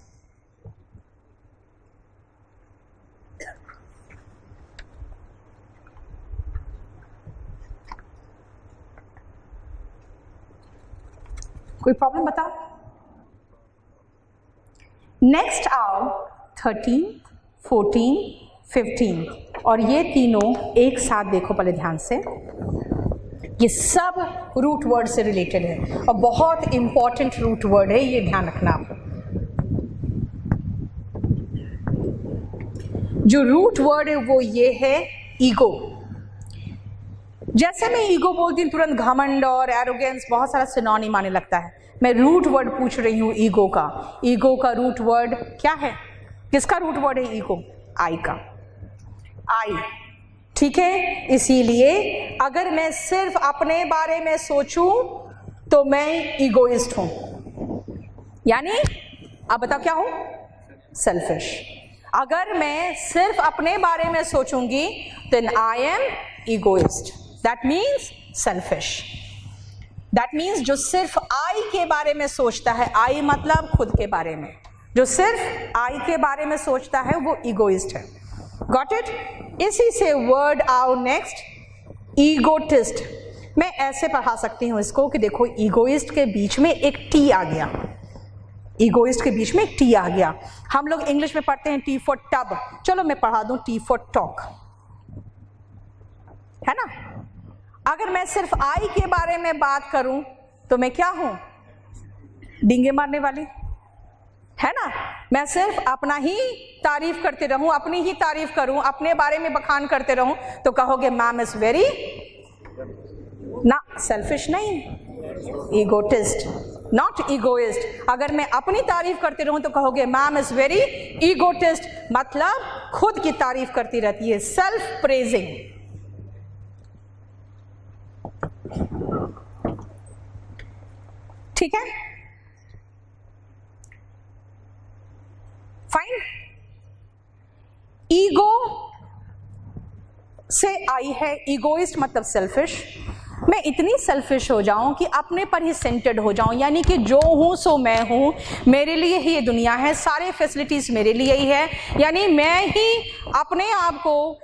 कोई प्रॉब्लम बताओ। नेक्स्ट आओ 13, 14, 15 और ये तीनों एक साथ देखो पहले ध्यान से। ये सब रूट वर्ड से रिलेटेड है और बहुत इंपॉर्टेंट रूट वर्ड है, ये ध्यान रखना आप। जो रूट वर्ड है वो ये है ईगो। जैसे मैं ईगो बोलती हूँ तुरंत घमंड और एरोगेंस बहुत सारा सिनोनिम आने लगता है। मैं रूट वर्ड पूछ रही हूँ ईगो का। ईगो का रूट वर्ड क्या है? किसका रूट वर्ड है ईगो? आई का, आई, ठीक है। इसीलिए अगर मैं सिर्फ अपने बारे में सोचूं तो मैं ईगोइस्ट हूं, यानी अब बताओ क्या हूं? सेल्फिश। अगर मैं सिर्फ अपने बारे में सोचूंगी then I am egoist, that means selfish. That means जो सिर्फ आई के बारे में सोचता है, आई मतलब खुद के बारे में, जो सिर्फ आई के बारे में सोचता है वो ईगोइस्ट है। Got it? इसी से वर्ड आओ नेक्स्ट, ईगोटिस्ट। मैं ऐसे पढ़ा सकती हूँ इसको कि देखो ईगोइस्ट के बीच में एक टी आ गया, ईगोइस्ट के बीच में एक टी आ गया। हम लोग इंग्लिश में पढ़ते हैं टी फॉर टब, चलो मैं पढ़ा दूं टी फॉर टॉक, है ना। अगर मैं सिर्फ आई के बारे में बात करूं तो मैं क्या हूं? डींगे मारने वाली, है ना। मैं सिर्फ अपना ही तारीफ करते रहूं, अपनी ही तारीफ करूं, अपने बारे में बखान करते रहूं तो कहोगे मैम इज वेरी ना, सेल्फिश नहीं, ईगोटिस्ट, नॉट ईगोइस्ट। अगर मैं अपनी तारीफ करते रहूं तो कहोगे मैम इज वेरी ईगोटिस्ट, मतलब खुद की तारीफ करती रहती है, सेल्फ प्रेजिंग। ठीक है, से आई है ईगोइस्ट मतलब सेल्फिश। मैं इतनी सेल्फिश हो जाऊं कि अपने पर ही सेंटर्ड हो जाऊं, यानी कि जो हूं सो मैं हूं, मेरे लिए ही ये दुनिया है, सारे फैसिलिटीज मेरे लिए ही है, यानी मैं ही अपने आप को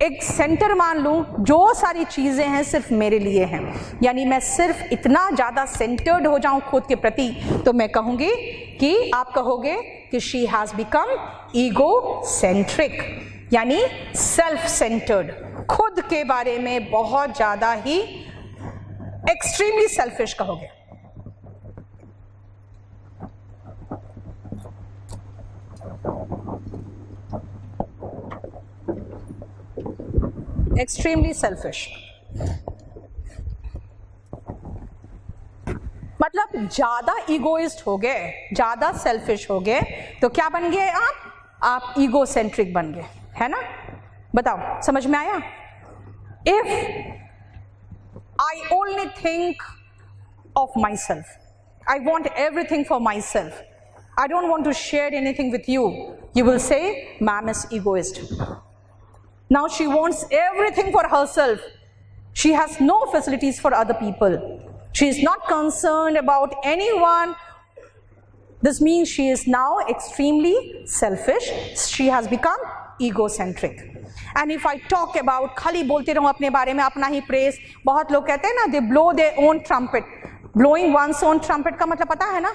एक सेंटर मान लूं, जो सारी चीजें हैं सिर्फ मेरे लिए हैं, यानी मैं सिर्फ इतना ज्यादा सेंटर्ड हो जाऊं खुद के प्रति, तो मैं कहूंगी कि आप कहोगे कि she has become ego centric, यानी सेल्फ सेंटर्ड, खुद के बारे में बहुत ज्यादा ही एक्सट्रीमली सेल्फिश कहोगे। एक्सट्रीमली सेल्फिश मतलब ज्यादा ईगोइस्ट हो गए, ज्यादा सेल्फिश हो गए, तो क्या बन गए आप ईगो सेंट्रिक बन गए, है ना? बताओ, समझ में आया? If I only think of myself, I want everything for myself, I don't want to share anything with you, you will say ma'am is egoist. Now she wants everything for herself, she has no facilities for other people, she is not concerned about anyone. This means she is now extremely selfish, she has become egocentric. And if I talk about, खाली बोलते रहूं अपने बारे में, अपना ही प्रेस, बहुत लोग कहते हैं ना, they blow their own trumpet. Blowing one's own trumpet का मतलब पता है ना?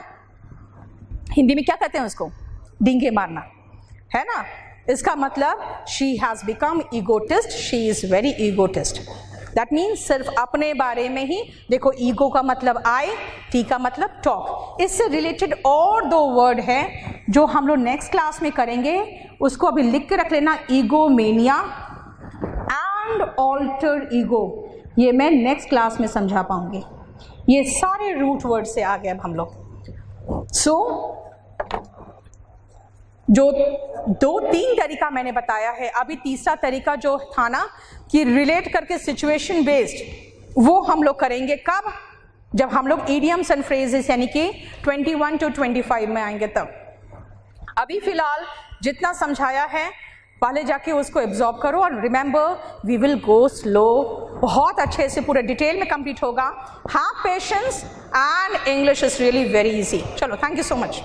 हिंदी में क्या कहते हैं उसको? डींगे मारना, है ना? इसका मतलब she has become egotist, she is very egotist. That means सिर्फ अपने बारे में ही, देखो ईगो का मतलब I, टी का मतलब टॉक, इससे रिलेटेड और दो वर्ड है जो हम लोग नेक्स्ट क्लास में करेंगे, उसको अभी लिख के रख लेना, ईगोमेनिया एंड ऑल्टर ईगो, ये मैं नेक्स्ट क्लास में समझा पाऊंगी। ये सारे रूट वर्ड से आ गए अब हम लोग। सो जो 2-3 तरीका मैंने बताया है, अभी तीसरा तरीका जो था ना कि रिलेट करके सिचुएशन बेस्ड, वो हम लोग करेंगे कब? जब हम लोग इडियम्स एंड फ्रेजेस यानी कि 21 to 25 में आएंगे तब। अभी फिलहाल जितना समझाया है पहले जाके उसको एब्जॉर्ब करो, और remember we will go slow, बहुत अच्छे से पूरे डिटेल में कंप्लीट होगा। हाँ, patience and English is really very easy. चलो, थैंक यू सो मच।